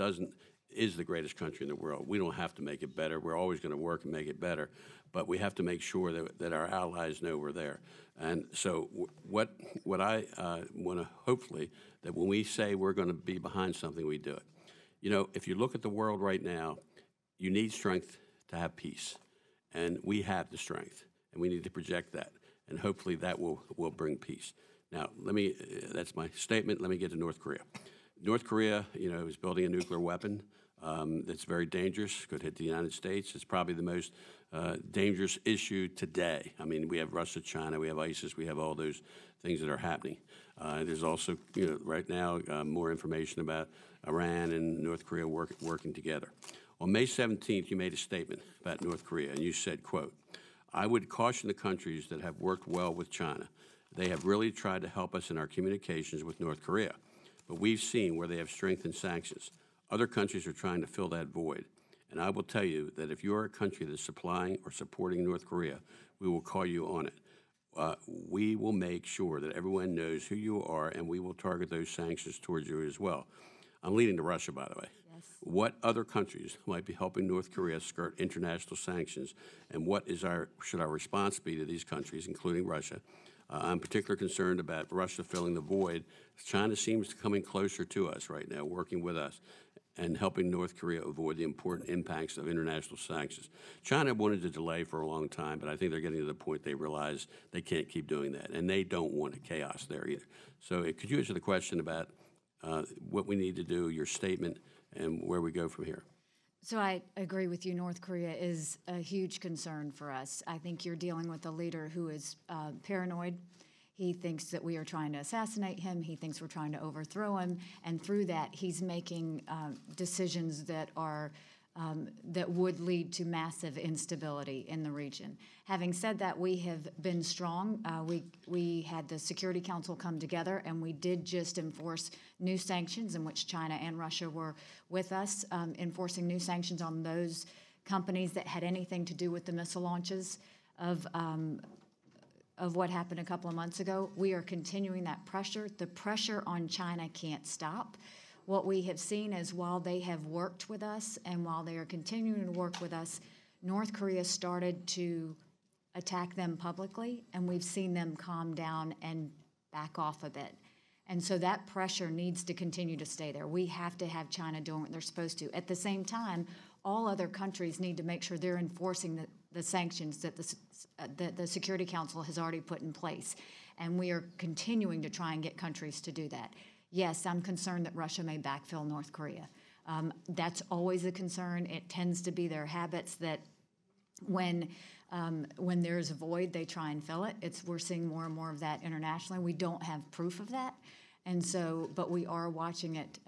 is the greatest country in the world. We don't have to make it better. We're always going to work and make it better. But we have to make sure that our allies know we're there. And so what I want to hopefully, that when we say we're going to be behind something, we do it. You know, if you look at the world right now, you need strength to have peace. And we have the strength, and we need to project that. And hopefully that will bring peace. Now, that's my statement. Let me get to North Korea. North Korea, you know, is building a nuclear weapon that's very dangerous, could hit the United States. It's probably the most dangerous issue today. I mean, we have Russia, China, we have ISIS, we have all those things that are happening. There's also, you know, right now, more information about Iran and North Korea working together. On May 17th, you made a statement about North Korea, and you said, quote, "I would caution the countries that have worked well with China. They have really tried to help us in our communications with North Korea, but we've seen where they have strengthened sanctions. Other countries are trying to fill that void. And I will tell you that if you are a country that is supplying or supporting North Korea, we will call you on it. We will make sure that everyone knows who you are, and we will target those sanctions towards you as well." I'm leading to Russia, by the way. Yes. What other countries might be helping North Korea skirt international sanctions, and what should our response be to these countries, including Russia? I'm particularly concerned about Russia filling the void. China seems to be coming closer to us right now, working with us, and helping North Korea avoid the important impacts of international sanctions. China wanted to delay for a long time, but I think they're getting to the point they realize they can't keep doing that, and they don't want chaos there either. So could you answer the question about what we need to do, your statement, and where we go from here? So I agree with you. North Korea is a huge concern for us. I think you're dealing with a leader who is paranoid. He thinks that we are trying to assassinate him. He thinks we're trying to overthrow him. And through that, he's making decisions that are that would lead to massive instability in the region. Having said that, we have been strong. We had the Security Council come together, and we did just enforce new sanctions in which China and Russia were with us, enforcing new sanctions on those companies that had anything to do with the missile launches of what happened a couple of months ago. We are continuing that pressure. The pressure on China can't stop. What we have seen is while they have worked with us and while they are continuing to work with us, North Korea started to attack them publicly, and we've seen them calm down and back off a bit. And so that pressure needs to continue to stay there. We have to have China doing what they're supposed to. At the same time, all other countries need to make sure they're enforcing the sanctions that the Security Council has already put in place. And we are continuing to try and get countries to do that. Yes, I'm concerned that Russia may backfill North Korea. That's always a concern. It tends to be their habits that when there's a void, they try and fill it. We're seeing more and more of that internationally. We don't have proof of that. And so, but we are watching it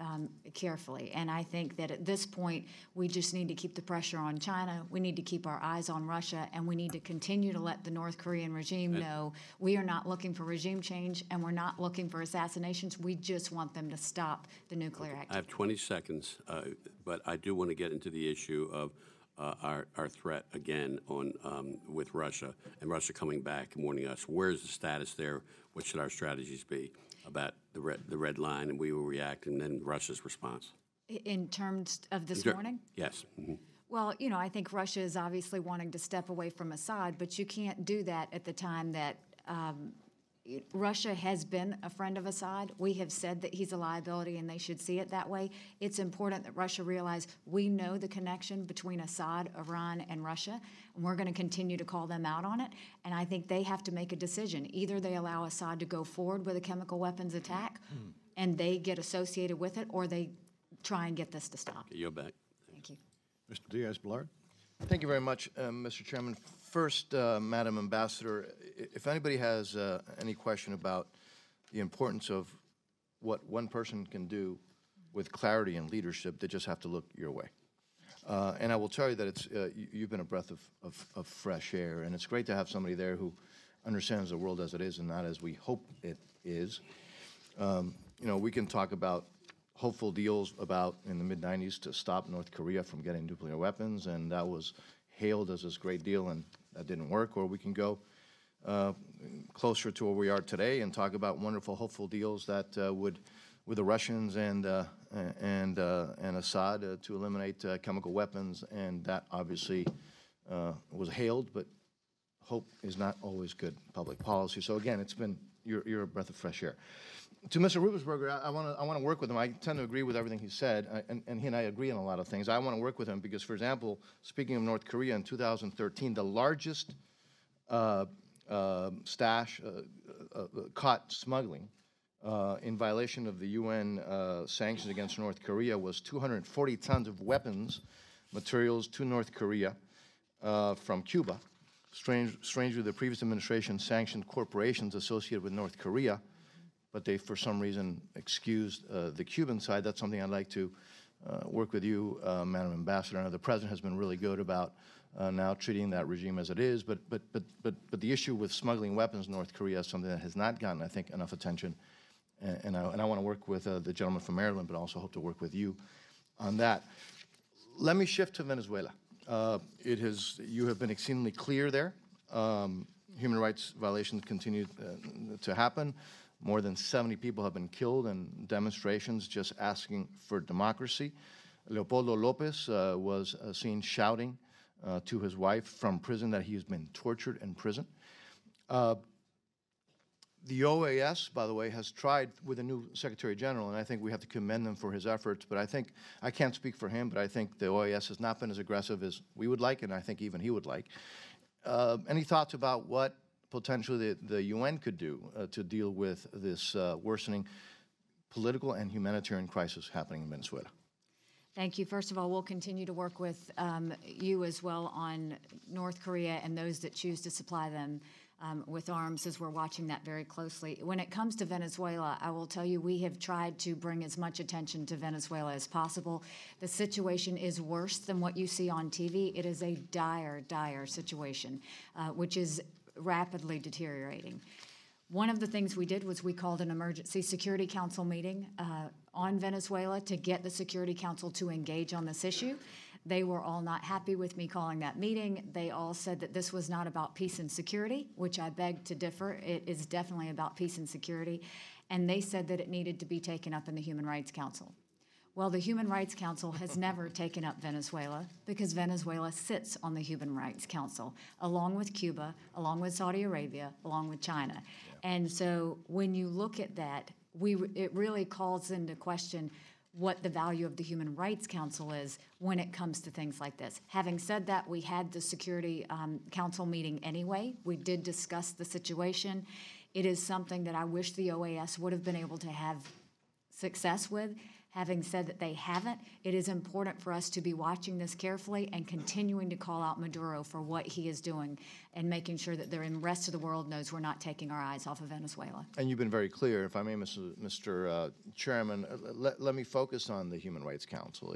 carefully. And I think that at this point, we just need to keep the pressure on China. We need to keep our eyes on Russia, and we need to continue to let the North Korean regime know we are not looking for regime change, and we're not looking for assassinations. We just want them to stop the nuclear activity. I have 20 seconds, but I do want to get into the issue of our threat again with Russia, and Russia coming back and warning us. Where's the status there? What should our strategies be about the red line, and we will react, and then Russia's response? In terms of this morning? Yes. Mm-hmm. Well, you know, I think Russia is obviously wanting to step away from Assad, but you can't do that at the time that Russia has been a friend of Assad. We have said that he's a liability and they should see it that way. It's important that Russia realize we know the connection between Assad, Iran, and Russia, and we're going to continue to call them out on it. And I think they have to make a decision. Either they allow Assad to go forward with a chemical weapons attack and they get associated with it, or they try and get this to stop. You're back. Thank you. Mr. Diaz-Balart? Thank you very much, Mr. Chairman. First, Madam Ambassador, if anybody has any question about the importance of what one person can do with clarity and leadership, they just have to look your way. And I will tell you that it's you've been a breath of fresh air, and it's great to have somebody there who understands the world as it is and not as we hope it is. You know, we can talk about hopeful deals about in the mid-90s to stop North Korea from getting nuclear weapons, and that was hailed as this great deal, and that didn't work. Or we can go closer to where we are today and talk about wonderful, hopeful deals that would, with the Russians and Assad, to eliminate chemical weapons, and that obviously was hailed, but hope is not always good public policy. So again, it's been you're a breath of fresh air. To Mr. Rubensberger, I want to work with him. I tend to agree with everything he said, and he and I agree on a lot of things. I want to work with him because, for example, speaking of North Korea, in 2013, the largest stash caught smuggling in violation of the UN sanctions against North Korea was 240 tons of weapons materials to North Korea from Cuba. Strangely, the previous administration sanctioned corporations associated with North Korea, but they, for some reason, excused the Cuban side. That's something I'd like to work with you, Madam Ambassador. I know the President has been really good about now treating that regime as it is, but the issue with smuggling weapons in North Korea is something that has not gotten, I think, enough attention. And I want to work with the gentleman from Maryland, but also hope to work with you on that. Let me shift to Venezuela. You have been exceedingly clear there. Human rights violations continue to happen. More than 70 people have been killed in demonstrations just asking for democracy. Leopoldo Lopez was seen shouting to his wife from prison that he has been tortured in prison. The OAS, by the way, has tried with a new Secretary General, and I think we have to commend them for his efforts, but I think, I can't speak for him, but I think the OAS has not been as aggressive as we would like, and I think even he would like. Any thoughts about what potentially the UN could do to deal with this worsening political and humanitarian crisis happening in Venezuela? Thank you. First of all, we'll continue to work with you as well on North Korea and those that choose to supply them with arms, as we're watching that very closely. When it comes to Venezuela, I will tell you we have tried to bring as much attention to Venezuela as possible. The situation is worse than what you see on TV. It is a dire, dire situation, which is rapidly deteriorating. One of the things we did was we called an emergency Security Council meeting on Venezuela to get the Security Council to engage on this issue. They were all not happy with me calling that meeting. They all said that this was not about peace and security, which I beg to differ. It is definitely about peace and security. And they said that it needed to be taken up in the Human Rights Council. Well, the Human Rights Council has never taken up Venezuela because Venezuela sits on the Human Rights Council, along with Cuba, along with Saudi Arabia, along with China. Yeah. And so when you look at that, it really calls into question what the value of the Human Rights Council is when it comes to things like this. Having said that, we had the Security Council meeting anyway. We did discuss the situation. It is something that I wish the OAS would have been able to have success with. Having said that they haven't, it is important for us to be watching this carefully and continuing to call out Maduro for what he is doing and making sure that the rest of the world knows we're not taking our eyes off of Venezuela. And you've been very clear, if I may, Mr. Chairman, let me focus on the Human Rights Council.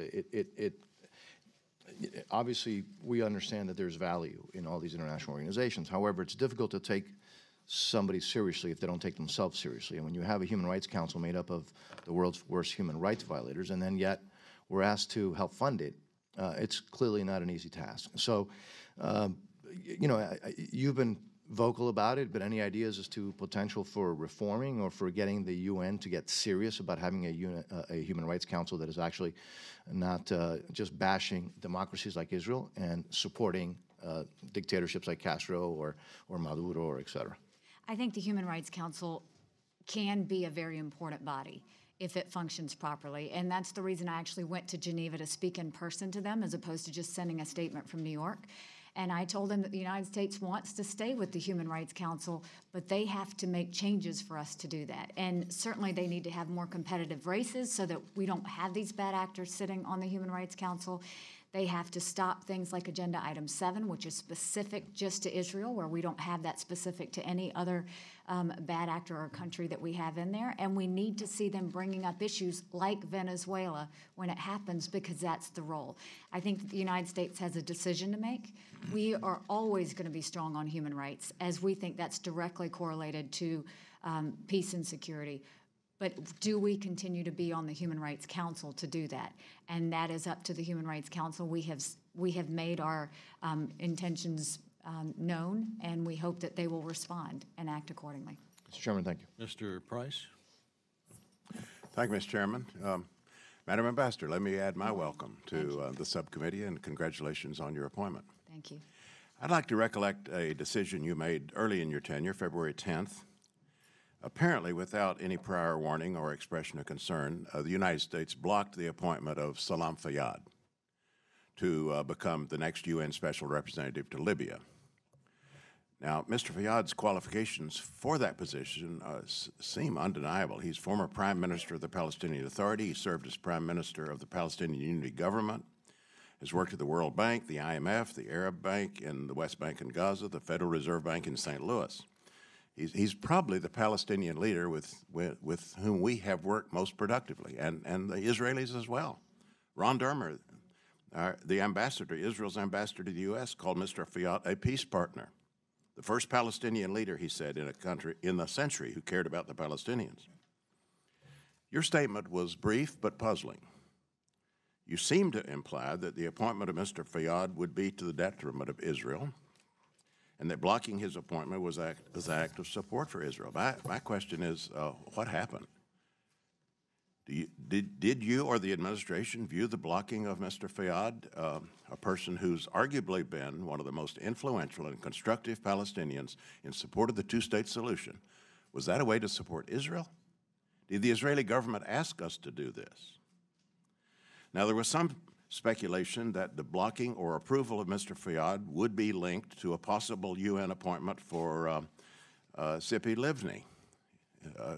Obviously, we understand that there's value in all these international organizations. However, it's difficult to take somebody seriously if they don't take themselves seriously. And when you have a Human Rights Council made up of the world's worst human rights violators, and then yet we're asked to help fund it, it's clearly not an easy task. So, you know, you've been vocal about it, but any ideas as to potential for reforming or for getting the UN to get serious about having a Human Rights Council that is actually not just bashing democracies like Israel and supporting dictatorships like Castro or Maduro or et cetera? I think the Human Rights Council can be a very important body if it functions properly. And that's the reason I actually went to Geneva to speak in person to them as opposed to just sending a statement from New York. And I told them that the United States wants to stay with the Human Rights Council, but they have to make changes for us to do that. And certainly they need to have more competitive races so that we don't have these bad actors sitting on the Human Rights Council. They have to stop things like Agenda Item 7, which is specific just to Israel, where we don't have that specific to any other bad actor or country that we have in there. And we need to see them bringing up issues like Venezuela when it happens, because that's the role. I think that the United States has a decision to make. We are always going to be strong on human rights, as we think that's directly correlated to peace and security. But do we continue to be on the Human Rights Council to do that? And that is up to the Human Rights Council. We have made our intentions known, and we hope that they will respond and act accordingly. Mr. Chairman, thank you. Mr. Price? Thank you, Mr. Chairman. Madam Ambassador, let me add my welcome to the subcommittee and congratulations on your appointment. Thank you. I'd like to recollect a decision you made early in your tenure, February 10th. Apparently, without any prior warning or expression of concern, the United States blocked the appointment of Salam Fayyad to become the next UN Special Representative to Libya. Now, Mr. Fayyad's qualifications for that position seem undeniable. He's former Prime Minister of the Palestinian Authority. He served as Prime Minister of the Palestinian Unity Government, has worked at the World Bank, the IMF, the Arab Bank in the West Bank and Gaza, the Federal Reserve Bank in St. Louis. He's probably the Palestinian leader with whom we have worked most productively, and the Israelis as well. Ron Dermer, the ambassador, Israel's ambassador to the U.S., called Mr. Fayyad a peace partner. The first Palestinian leader, he said, in a country in the century who cared about the Palestinians. Your statement was brief but puzzling. You seem to imply that the appointment of Mr. Fayyad would be to the detriment of Israel, and that blocking his appointment was an act of support for Israel. My question is, what happened? Did you or the administration view the blocking of Mr. Fayyad, a person who's arguably been one of the most influential and constructive Palestinians in support of the two-state solution, was that a way to support Israel? Did the Israeli government ask us to do this? Now, there was some speculation that the blocking or approval of Mr. Fayyad would be linked to a possible UN appointment for Tzipi Livni,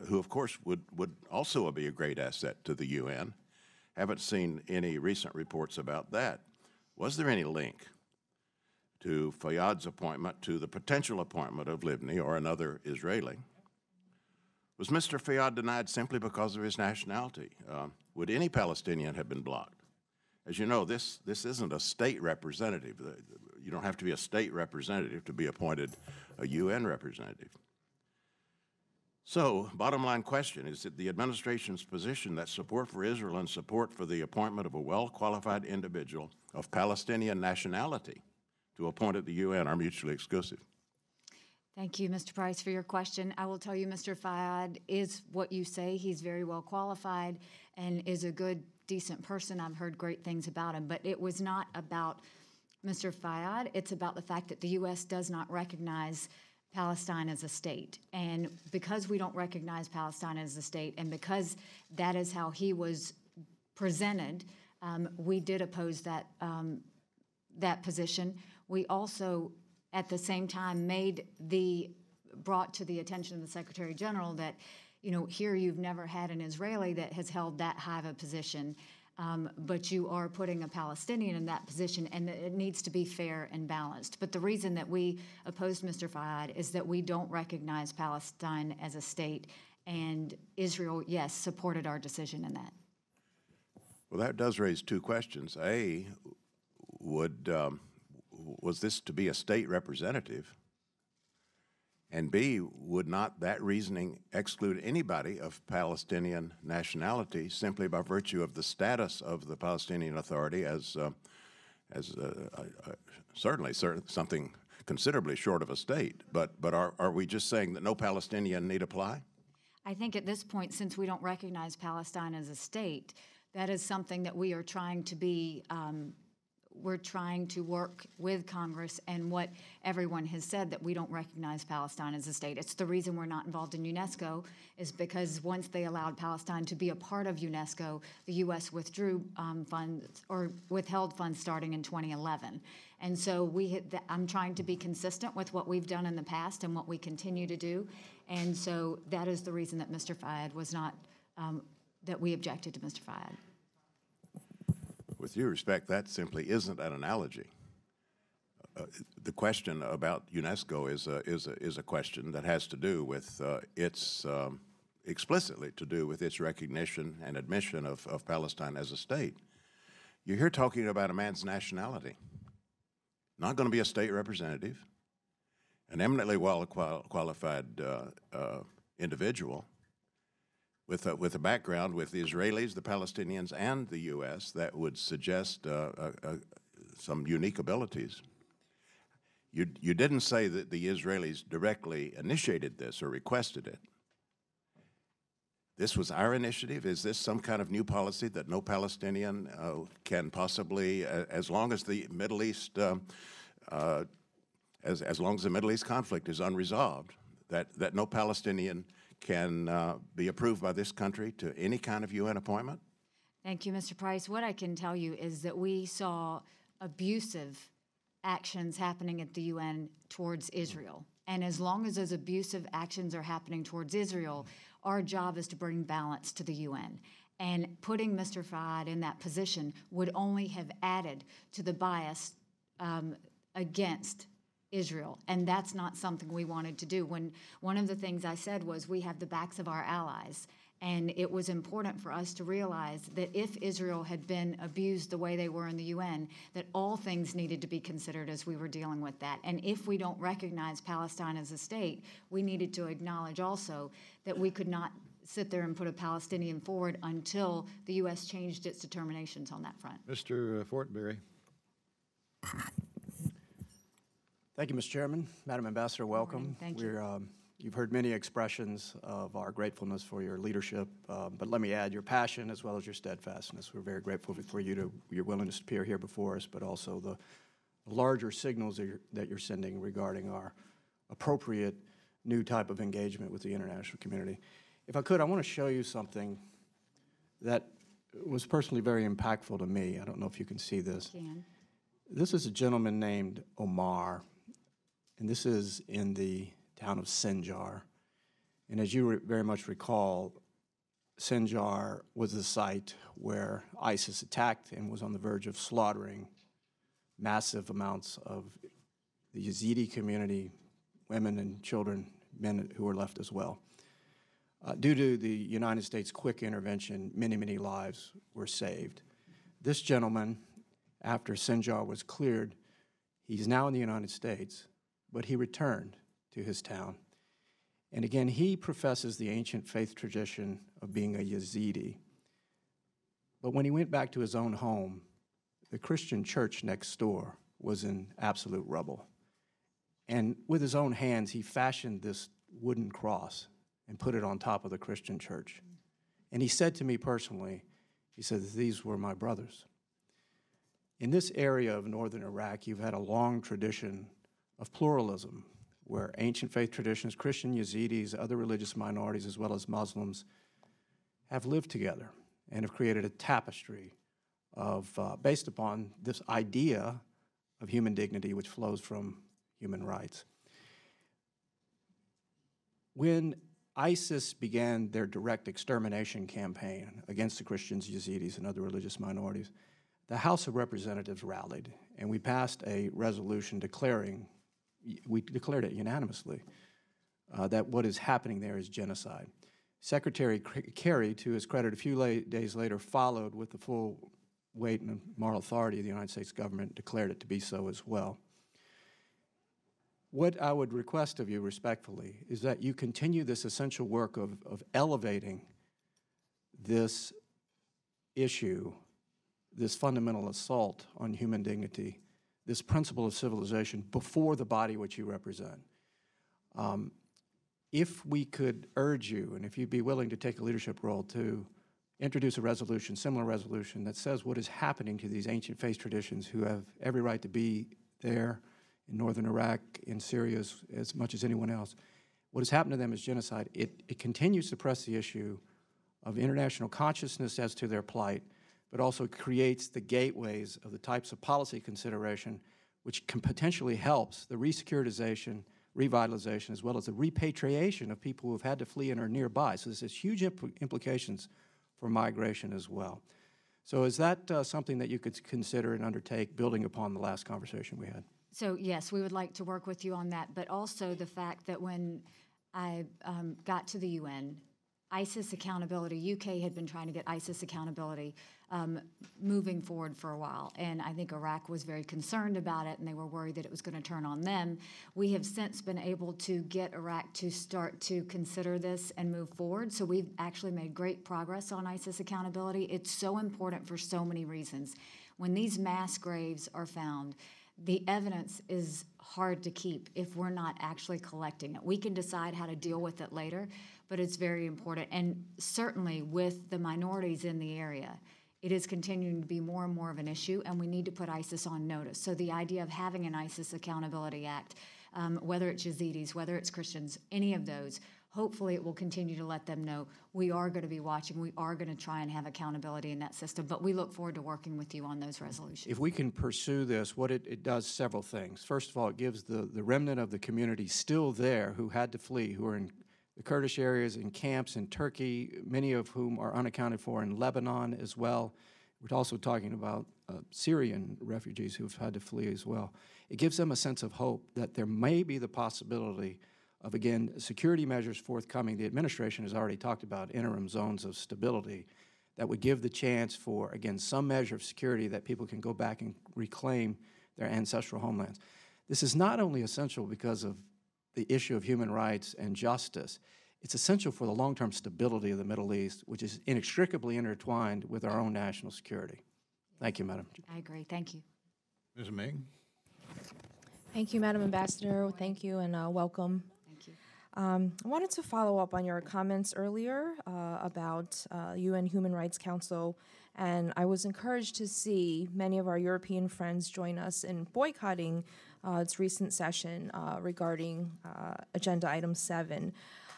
who, of course, would also be a great asset to the UN. Haven't seen any recent reports about that. Was there any link to Fayyad's appointment to the potential appointment of Livni or another Israeli? Was Mr. Fayyad denied simply because of his nationality? Would any Palestinian have been blocked? As you know, this isn't a state representative. You don't have to be a state representative to be appointed a UN representative. So, bottom line question, is it the administration's position that support for Israel and support for the appointment of a well-qualified individual of Palestinian nationality to appoint at the UN are mutually exclusive? Thank you, Mr. Price, for your question. I will tell you, Mr. Fayyad is what you say. He's very well qualified and is a good, decent person. I've heard great things about him. But it was not about Mr. Fayyad. It's about the fact that the U.S. does not recognize Palestine as a state. And because we don't recognize Palestine as a state, and because that is how he was presented, we did oppose that, that position. We also, at the same time, brought to the attention of the Secretary General that, you know, here you've never had an Israeli that has held that high of a position, but you are putting a Palestinian in that position, and it needs to be fair and balanced. But the reason that we opposed Mr. Fayyad is that we don't recognize Palestine as a state, and Israel, yes, supported our decision in that. Well, that does raise two questions. A, was this to be a state representative? And B, would not that reasoning exclude anybody of Palestinian nationality simply by virtue of the status of the Palestinian Authority as certainly something considerably short of a state. But are we just saying that no Palestinian need apply? I think at this point, since we don't recognize Palestine as a state, that is something that we are trying to be, we're trying to work with Congress and what everyone has said, that we don't recognize Palestine as a state. It's the reason we're not involved in UNESCO, is because once they allowed Palestine to be a part of UNESCO, the U.S. withdrew funds or withheld funds starting in 2011. And so I'm trying to be consistent with what we've done in the past and what we continue to do. And so that is the reason that Mr. Fayed was not, that we objected to Mr. Fayed. With due respect, that simply isn't an analogy. The question about UNESCO is a question that has to do with explicitly to do with its recognition and admission of Palestine as a state. You're here talking about a man's nationality, not going to be a state representative, an eminently qualified individual, with a background with the Israelis, the Palestinians, and the U.S. that would suggest some unique abilities. You didn't say that the Israelis directly initiated this or requested it. This was our initiative. Is this some kind of new policy that no Palestinian can possibly, as long as the Middle East, as long as the Middle East conflict is unresolved, that no Palestinian can be approved by this country to any kind of UN appointment? Thank you, Mr. Price. What I can tell you is that we saw abusive actions happening at the UN towards Israel. And as long as those abusive actions are happening towards Israel, our job is to bring balance to the UN. And putting Mr. Fayed in that position would only have added to the bias against Israel, and that's not something we wanted to do. When one of the things I said was we have the backs of our allies, and it was important for us to realize that if Israel had been abused the way they were in the UN, that all things needed to be considered as we were dealing with that. And if we don't recognize Palestine as a state, we needed to acknowledge also that we could not sit there and put a Palestinian forward until the U.S. changed its determinations on that front. Mr. Fortenberry. Thank you, Mr. Chairman. Madam Ambassador, welcome. Thank you. You've heard many expressions of our gratefulness for your leadership, but let me add your passion as well as your steadfastness. We're very grateful for your willingness to appear here before us, but also the larger signals that you're sending regarding our appropriate new type of engagement with the international community. If I could, I want to show you something that was personally very impactful to me. I don't know if you can see this. This is a gentleman named Omar, and this is in the town of Sinjar. And as you very much recall, Sinjar was the site where ISIS attacked and was on the verge of slaughtering massive amounts of the Yazidi community, women and children, men who were left as well. Due to the United States' quick intervention, many, many lives were saved. This gentleman, after Sinjar was cleared, he's now in the United States, but he returned to his town. And again, he professes the ancient faith tradition of being a Yazidi. But when he went back to his own home, the Christian church next door was in absolute rubble. And with his own hands, he fashioned this wooden cross and put it on top of the Christian church. And he said to me personally, he said, "These were my brothers." In this area of northern Iraq, you've had a long tradition of pluralism, where ancient faith traditions, Christian, Yazidis, other religious minorities, as well as Muslims, have lived together and have created a tapestry of, based upon this idea of human dignity, which flows from human rights. When ISIS began their direct extermination campaign against the Christians, Yazidis, and other religious minorities, the House of Representatives rallied, and we passed a resolution declaring, we declared it unanimously, that what is happening there is genocide. Secretary Kerry, to his credit, a few days later followed with the full weight and moral authority of the United States government, declared it to be so as well. What I would request of you respectfully is that you continue this essential work of elevating this issue, this fundamental assault on human dignity this principle of civilization before the body which you represent. If we could urge you, and if you'd be willing to take a leadership role to introduce a resolution, similar resolution, that says what is happening to these ancient faith traditions who have every right to be there in northern Iraq, in Syria as much as anyone else. What has happened to them is genocide. It continues to press the issue of international consciousness as to their plight, but also creates the gateways of the types of policy consideration which can potentially helps the re-securitization, revitalization, as well as the repatriation of people who have had to flee and are nearby. So this has huge implications for migration as well. So is that something that you could consider and undertake, building upon the last conversation we had? So yes, we would like to work with you on that, but also the fact that when I got to the UN, ISIS accountability, UK had been trying to get ISIS accountability moving forward for a while, and I think Iraq was very concerned about it, and they were worried that it was going to turn on them. We have since been able to get Iraq to start to consider this and move forward, so we've actually made great progress on ISIS accountability. It's so important for so many reasons. When these mass graves are found, the evidence is hard to keep if we're not actually collecting it. We can decide how to deal with it later, but it's very important. And certainly with the minorities in the area, it is continuing to be more and more of an issue, and we need to put ISIS on notice. So the idea of having an ISIS Accountability Act, whether it's Yazidis, whether it's Christians, any of those, hopefully it will continue to let them know we are going to be watching, we are going to try and have accountability in that system, but we look forward to working with you on those resolutions. If we can pursue this, what it does several things. First of all, it gives the remnant of the community still there who had to flee, who are in the Kurdish areas, in camps in Turkey, many of whom are unaccounted for in Lebanon as well. We're also talking about Syrian refugees who've had to flee as well. It gives them a sense of hope that there may be the possibility of, again, security measures forthcoming. The administration has already talked about interim zones of stability that would give the chance for, again, some measure of security that people can go back and reclaim their ancestral homelands. This is not only essential because of the issue of human rights and justice, it's essential for the long-term stability of the Middle East, which is inextricably intertwined with our own national security. Thank you, Madam. I agree. Thank you. Ms. Ming? Thank you, Madam Ambassador. Thank you, and welcome. Thank you. I wanted to follow up on your comments earlier about UN Human Rights Council, and I was encouraged to see many of our European friends join us in boycotting its recent session regarding Agenda Item 7.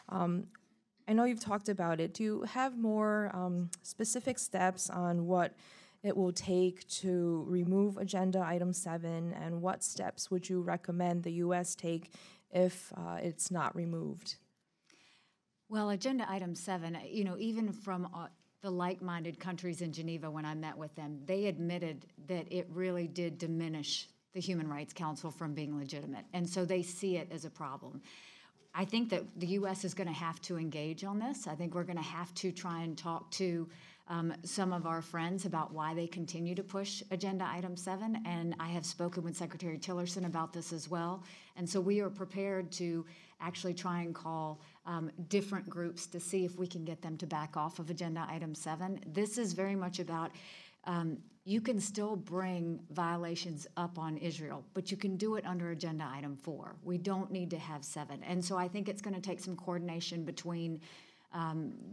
I know you've talked about it. Do you have more specific steps on what it will take to remove Agenda Item 7, and what steps would you recommend the U.S. take if it's not removed? Well, Agenda Item 7, even from the like-minded countries in Geneva, when I met with them, they admitted that it really did diminish the Human Rights Council from being legitimate, and so they see it as a problem. I think that the U.S. is going to have to engage on this. I think we're going to have to try and talk to some of our friends about why they continue to push Agenda Item 7, and I have spoken with Secretary Tillerson about this as well. And so we are prepared to actually try and call different groups to see if we can get them to back off of Agenda Item 7. This is very much about you can still bring violations up on Israel, but you can do it under Agenda Item 4. We don't need to have 7. And so I think it's going to take some coordination between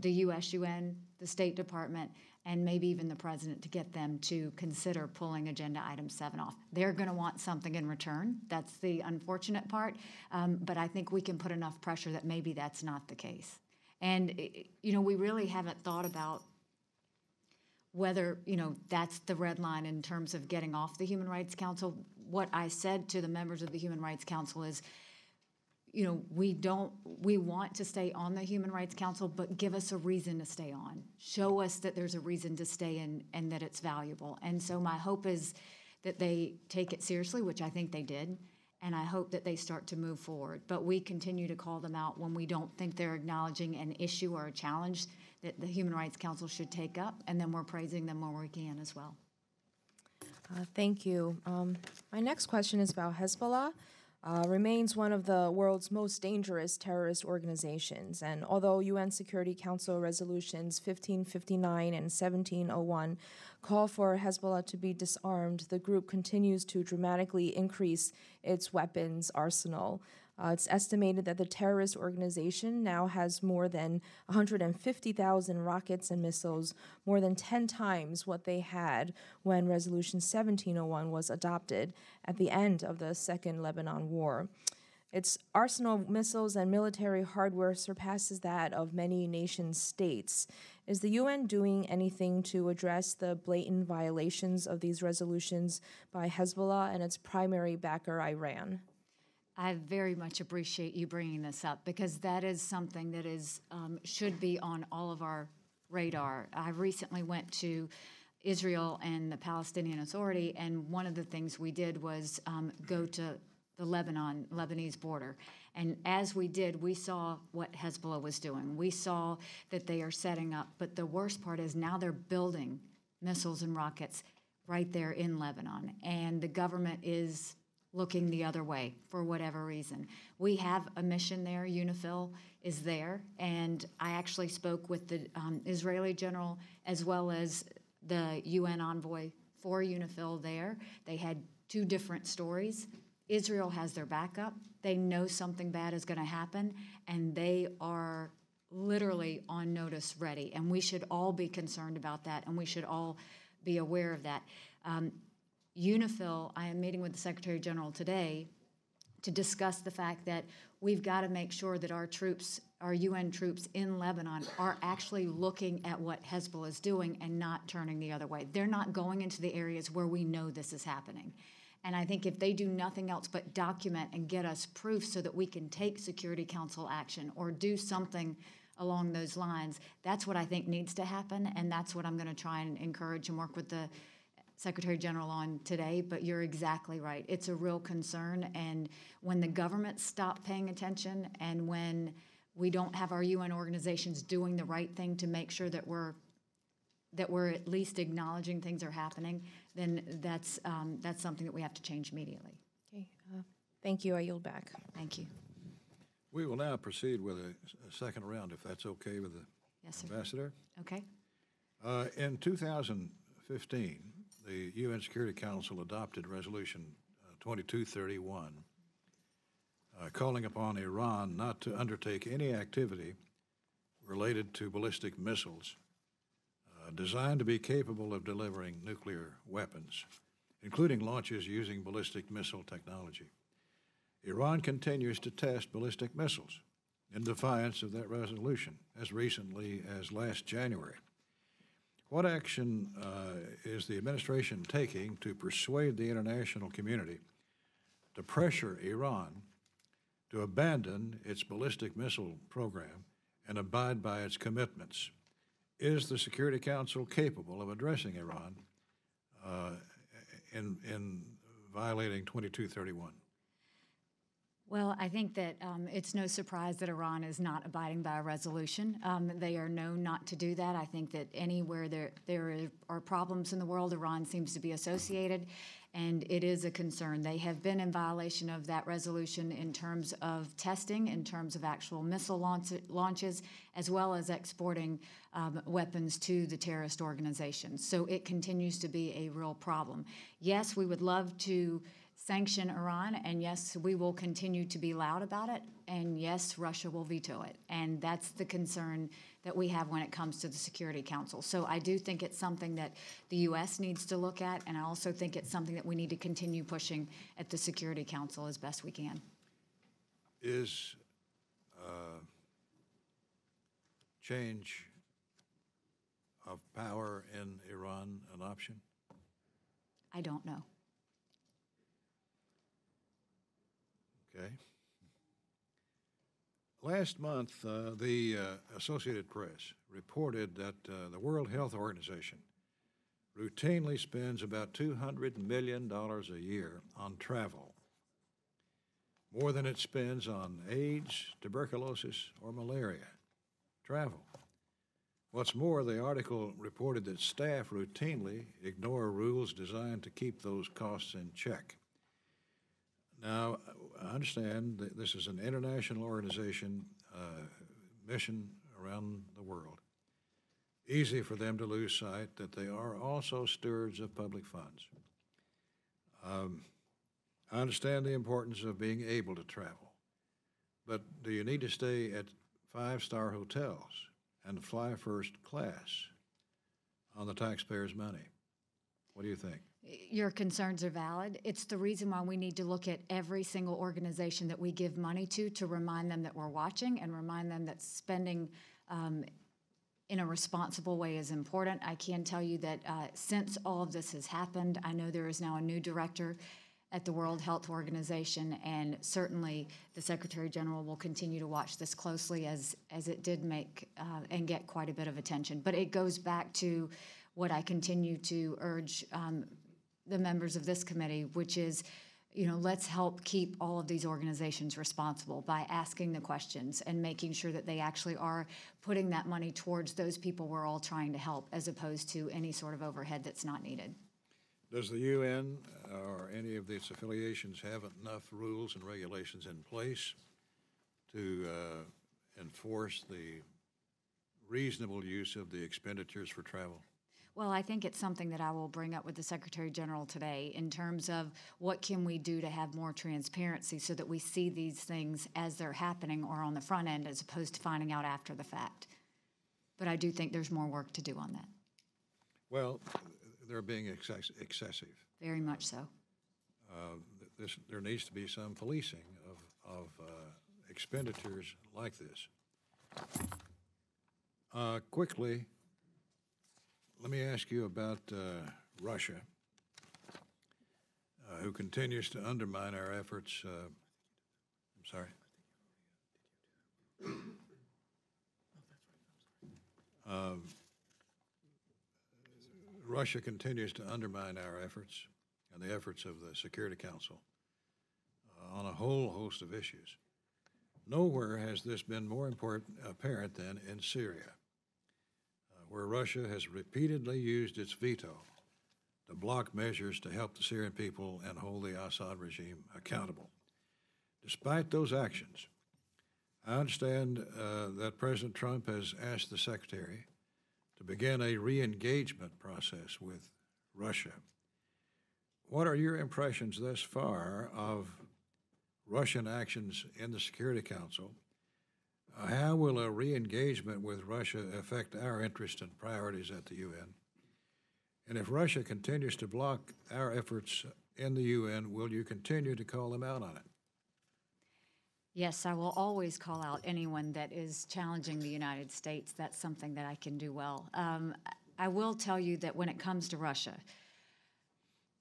the U.S. UN, the State Department, and maybe even the President to get them to consider pulling Agenda Item 7 off. They're going to want something in return. That's the unfortunate part. But I think we can put enough pressure that maybe that's not the case. And, we really haven't thought about whether, that's the red line in terms of getting off the Human Rights Council. What I said to the members of the Human Rights Council is, we want to stay on the Human Rights Council, but give us a reason to stay on. Show us that there's a reason to stay in and that it's valuable. And so my hope is that they take it seriously, which I think they did, and I hope that they start to move forward. But we continue to call them out when we don't think they're acknowledging an issue or a challenge that the Human Rights Council should take up, and then we're praising them where we can as well. Thank you. My next question is about Hezbollah. remains one of the world's most dangerous terrorist organizations. And although UN Security Council resolutions 1559 and 1701 call for Hezbollah to be disarmed, the group continues to dramatically increase its weapons arsenal. It's estimated that the terrorist organization now has more than 150,000 rockets and missiles, more than 10 times what they had when Resolution 1701 was adopted at the end of the Second Lebanon War. Its arsenal of missiles and military hardware surpasses that of many nation states. Is the UN doing anything to address the blatant violations of these resolutions by Hezbollah and its primary backer, Iran? I very much appreciate you bringing this up because that is something that is should be on all of our radar. I recently went to Israel and the Palestinian Authority, and one of the things we did was go to the Lebanese border. And as we did, we saw what Hezbollah was doing. We saw that they are setting up, but the worst part is now they're building missiles and rockets right there in Lebanon, and the government is looking the other way for whatever reason. We have a mission there. UNIFIL is there, and I actually spoke with the Israeli general as well as the UN envoy for UNIFIL there. They had two different stories. Israel has their backup. They know something bad is going to happen, and they are literally on notice ready, and we should all be concerned about that, and we should all be aware of that. UNIFIL, I am meeting with the Secretary General today to discuss the fact that we've got to make sure that our troops, our UN troops in Lebanon, are actually looking at what Hezbollah is doing and not turning the other way. They're not going into the areas where we know this is happening. And I think if they do nothing else but document and get us proof so that we can take Security Council action or do something along those lines, that's what I think needs to happen, and that's what I'm going to try and encourage and work with the Secretary General on today. But you're exactly right. It's a real concern, and when the government stop paying attention and when we don't have our UN organizations doing the right thing to make sure that we're at least acknowledging things are happening, then that's something that we have to change immediately. Okay, thank you. I yield back. Thank you. We will now proceed with a second round, if that's okay with the Ambassador. Okay. In 2015, the UN Security Council adopted Resolution 2231, calling upon Iran not to undertake any activity related to ballistic missiles designed to be capable of delivering nuclear weapons, including launches using ballistic missile technology. Iran continues to test ballistic missiles in defiance of that resolution as recently as last January. What action is the administration taking to persuade the international community to pressure Iran to abandon its ballistic missile program and abide by its commitments? Is the Security Council capable of addressing Iran in violating 2231? Well, I think that it's no surprise that Iran is not abiding by a resolution. They are known not to do that. I think that anywhere there are problems in the world, Iran seems to be associated, and it is a concern. They have been in violation of that resolution in terms of testing, in terms of actual missile launches, as well as exporting weapons to the terrorist organizations. So it continues to be a real problem. Yes, we would love to sanction Iran, and yes, we will continue to be loud about it, and yes, Russia will veto it. And that's the concern that we have when it comes to the Security Council. So I do think it's something that the U.S. needs to look at, and I also think it's something that we need to continue pushing at the Security Council as best we can. Is change of power in Iran an option? I don't know. Okay. Last month, the Associated Press reported that the World Health Organization routinely spends about $200 million a year on travel, more than it spends on AIDS, tuberculosis, or malaria. Travel. What's more, the article reported that staff routinely ignore rules designed to keep those costs in check. Now, I understand that this is an international organization, mission around the world. Easy for them to lose sight that they are also stewards of public funds. I understand the importance of being able to travel, but do you need to stay at five-star hotels and fly first class on the taxpayers' money? What do you think? Your concerns are valid. It's the reason why we need to look at every single organization that we give money to remind them that we're watching and remind them that spending in a responsible way is important. I can tell you that since all of this has happened, I know there is now a new director at the World Health Organization, and certainly the Secretary General will continue to watch this closely as it did make and get quite a bit of attention. But it goes back to what I continue to urge the members of this committee, which is, let's help keep all of these organizations responsible by asking the questions and making sure that they actually are putting that money towards those people we're all trying to help, as opposed to any sort of overhead that's not needed. Does the UN or any of its affiliations have enough rules and regulations in place to enforce the reasonable use of the expenditures for travel? Well, I think it's something that I will bring up with the Secretary General today in terms of what can we do to have more transparency so that we see these things as they're happening or on the front end as opposed to finding out after the fact. But I do think there's more work to do on that. Well, they're being excessive. Very much so. There needs to be some policing of expenditures like this. Quickly, let me ask you about Russia, who continues to undermine our efforts. I'm sorry. Russia continues to undermine our efforts and the efforts of the Security Council on a whole host of issues. Nowhere has this been more apparent than in Syria, where Russia has repeatedly used its veto to block measures to help the Syrian people and hold the Assad regime accountable. Despite those actions, I understand that President Trump has asked the Secretary to begin a re-engagement process with Russia. What are your impressions thus far of Russian actions in the Security Council? How will a re-engagement with Russia affect our interests and priorities at the UN? And if Russia continues to block our efforts in the UN, will you continue to call them out on it? Yes, I will always call out anyone that is challenging the United States. That's something that I can do well. I will tell you that when it comes to Russia,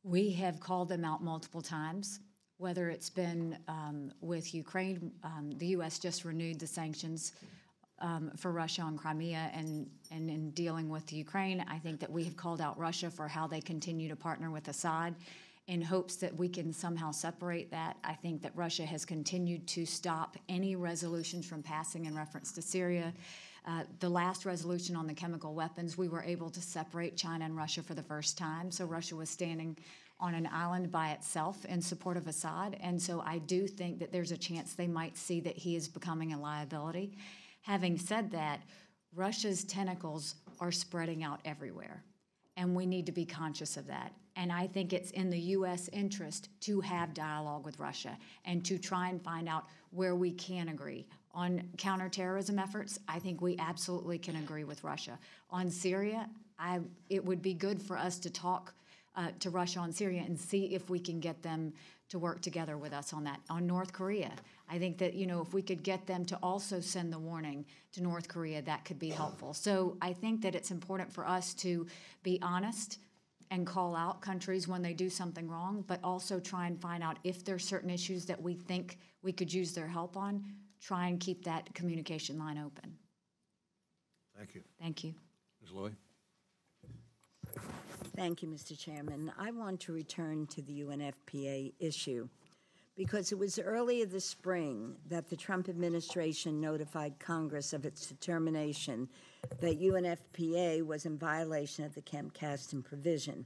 we have called them out multiple times, whether it's been with Ukraine. The U.S. just renewed the sanctions for Russia on Crimea, and in dealing with Ukraine, I think that we have called out Russia for how they continue to partner with Assad in hopes that we can somehow separate that. I think that Russia has continued to stop any resolutions from passing in reference to Syria. The last resolution on the chemical weapons, we were able to separate China and Russia for the first time. So Russia was standing on an island by itself in support of Assad. And so I do think that there's a chance they might see that he is becoming a liability. Having said that, Russia's tentacles are spreading out everywhere, and we need to be conscious of that. And I think it's in the U.S. interest to have dialogue with Russia and to try and find out where we can agree. On counterterrorism efforts, I think we absolutely can agree with Russia. On Syria, it would be good for us to talk to Russia on Syria and see if we can get them to work together with us on that. On North Korea, I think that, if we could get them to also send the warning to North Korea, that could be helpful. So I think that it's important for us to be honest and call out countries when they do something wrong, but also try and find out if there's certain issues that we think we could use their help on, try and keep that communication line open. Thank you. Thank you. Ms. Loy? Thank you, Mr. Chairman. I want to return to the UNFPA issue because it was earlier this spring that the Trump administration notified Congress of its determination that UNFPA was in violation of the Camp Caston provision.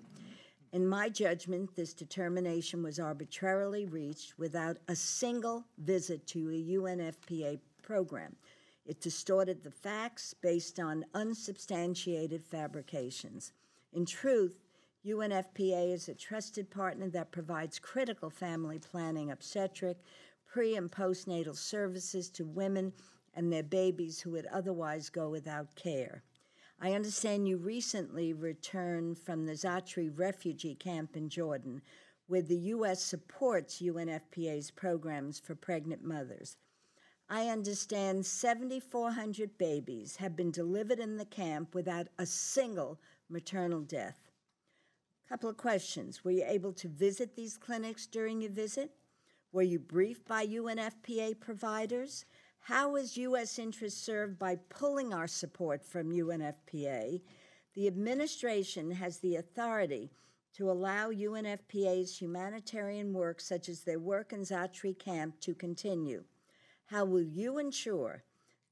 In my judgment, this determination was arbitrarily reached without a single visit to a UNFPA program. It distorted the facts based on unsubstantiated fabrications. In truth, UNFPA is a trusted partner that provides critical family planning, obstetric, pre- and postnatal services to women and their babies who would otherwise go without care. I understand you recently returned from the Zatri refugee camp in Jordan, where the U.S. supports UNFPA's programs for pregnant mothers. I understand 7,400 babies have been delivered in the camp without a single maternal death. Couple of questions. Were you able to visit these clinics during your visit? Were you briefed by UNFPA providers? How is U.S. interest served by pulling our support from UNFPA? The administration has the authority to allow UNFPA's humanitarian work, such as their work in Zatri camp, to continue. How will you ensure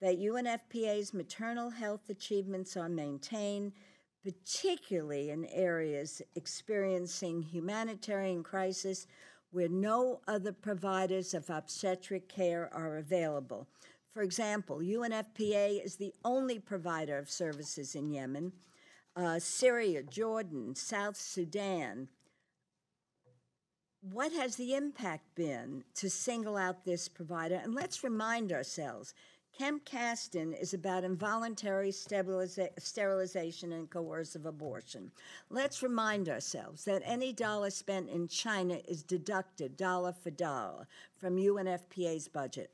that UNFPA's maternal health achievements are maintained, particularly in areas experiencing humanitarian crisis where no other providers of obstetric care are available? For example, UNFPA is the only provider of services in Yemen, Syria, Jordan, South Sudan. What has the impact been to single out this provider? And let's remind ourselves, Camp Caston is about involuntary sterilization and coercive abortion. Let's remind ourselves that any dollar spent in China is deducted dollar for dollar from UNFPA's budget.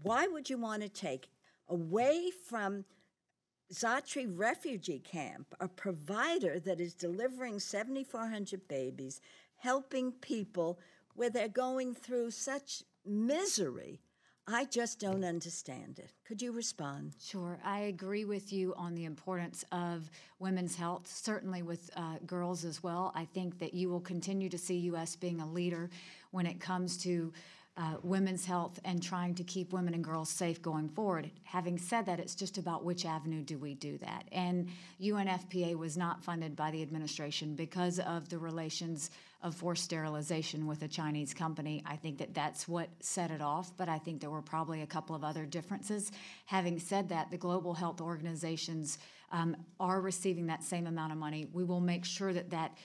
Why would you want to take away from Zatri refugee camp a provider that is delivering 7,400 babies, helping people where they're going through such misery? I just don't understand it. Could you respond? Sure. I agree with you on the importance of women's health, certainly with girls as well. I think that you will continue to see U.S. being a leader when it comes to women's health and trying to keep women and girls safe going forward. Having said that, it's just about which avenue do we do that. And UNFPA was not funded by the administration because of the relations of forced sterilization with a Chinese company. I think that that's what set it off, but I think there were probably a couple of other differences. Having said that, the global health organizations are receiving that same amount of money. We will make sure that that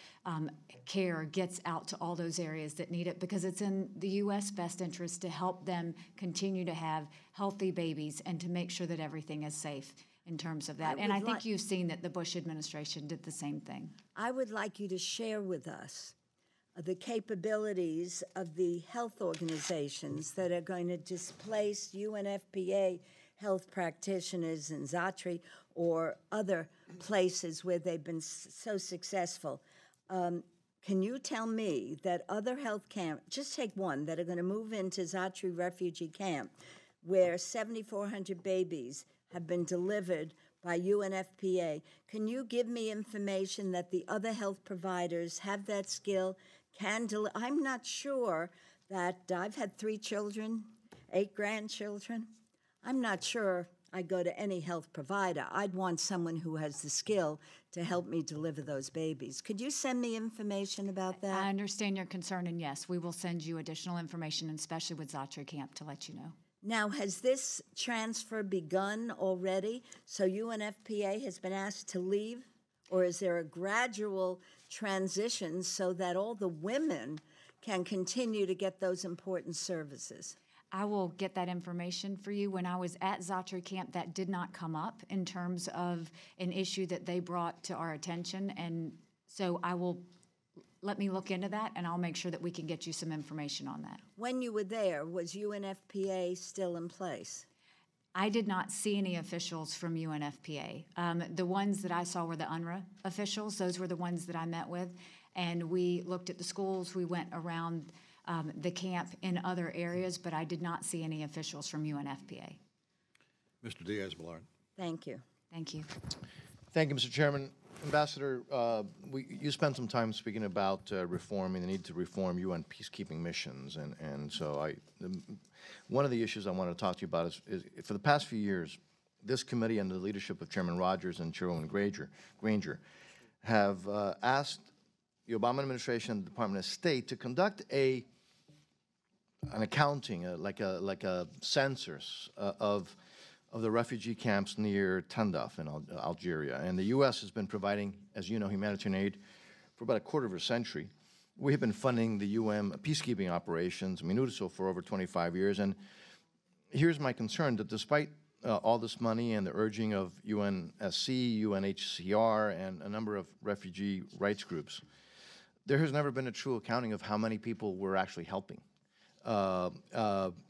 care gets out to all those areas that need it, because it's in the U.S. best interest to help them continue to have healthy babies and to make sure that everything is safe in terms of that. And I think you've seen that the Bush administration did the same thing. I would like you to share with us the capabilities of the health organizations that are going to displace UNFPA health practitioners in Zatri or other places where they've been so successful. Can you tell me that other health camps, just take one, that are going to move into Zatri refugee camp, where 7,400 babies have been delivered by UNFPA? Can you give me information that the other health providers have that skill, can deliver? I'm not sure that I've had 3 children, 8 grandchildren. I'm not sure I'd go to any health provider. I'd want someone who has the skill to help me deliver those babies. Could you send me information about that? I understand your concern, and yes, we will send you additional information, especially with Zatri camp, to let you know. Now, has this transfer begun already? So UNFPA has been asked to leave? Or is there a gradual transition so that all the women can continue to get those important services? I will get that information for you. When I was at Zatri camp, that did not come up in terms of an issue that they brought to our attention. And so let me look into that, and I'll make sure that we can get you some information on that. When you were there, was UNFPA still in place? I did not see any officials from UNFPA. The ones that I saw were the UNRWA officials. Those were the ones that I met with. And we looked at the schools. We went around the camp in other areas, but I did not see any officials from UNFPA. Mr. Diaz-Balart. Thank you. Thank you. Thank you, Mr. Chairman. Ambassador, you spent some time speaking about reforming the need to reform UN peacekeeping missions, and so one of the issues I want to talk to you about is for the past few years, this committee under the leadership of Chairman Rogers and Chairwoman Granger have asked the Obama administration and the Department of State to conduct an accounting, like a census of the refugee camps near Tandaf in Algeria. And the U.S. has been providing, as you know, humanitarian aid for about a quarter of a century. We have been funding the UN peacekeeping operations, MINURSO, for over 25 years. And here's my concern, that despite all this money and the urging of UNSC, UNHCR, and a number of refugee rights groups, there has never been a true accounting of how many people we're actually helping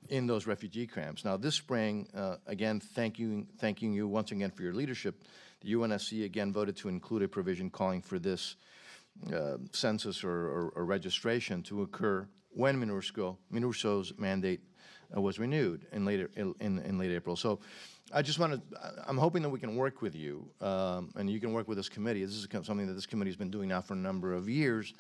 in those refugee camps. Now, this spring, again, thanking you once again for your leadership, the UNSC again voted to include a provision calling for this census or registration to occur when MINURSO's mandate was renewed in late April. So I just want to, I'm hoping that we can work with you, and you can work with this committee. This is something that this committee has been doing now for a number of years,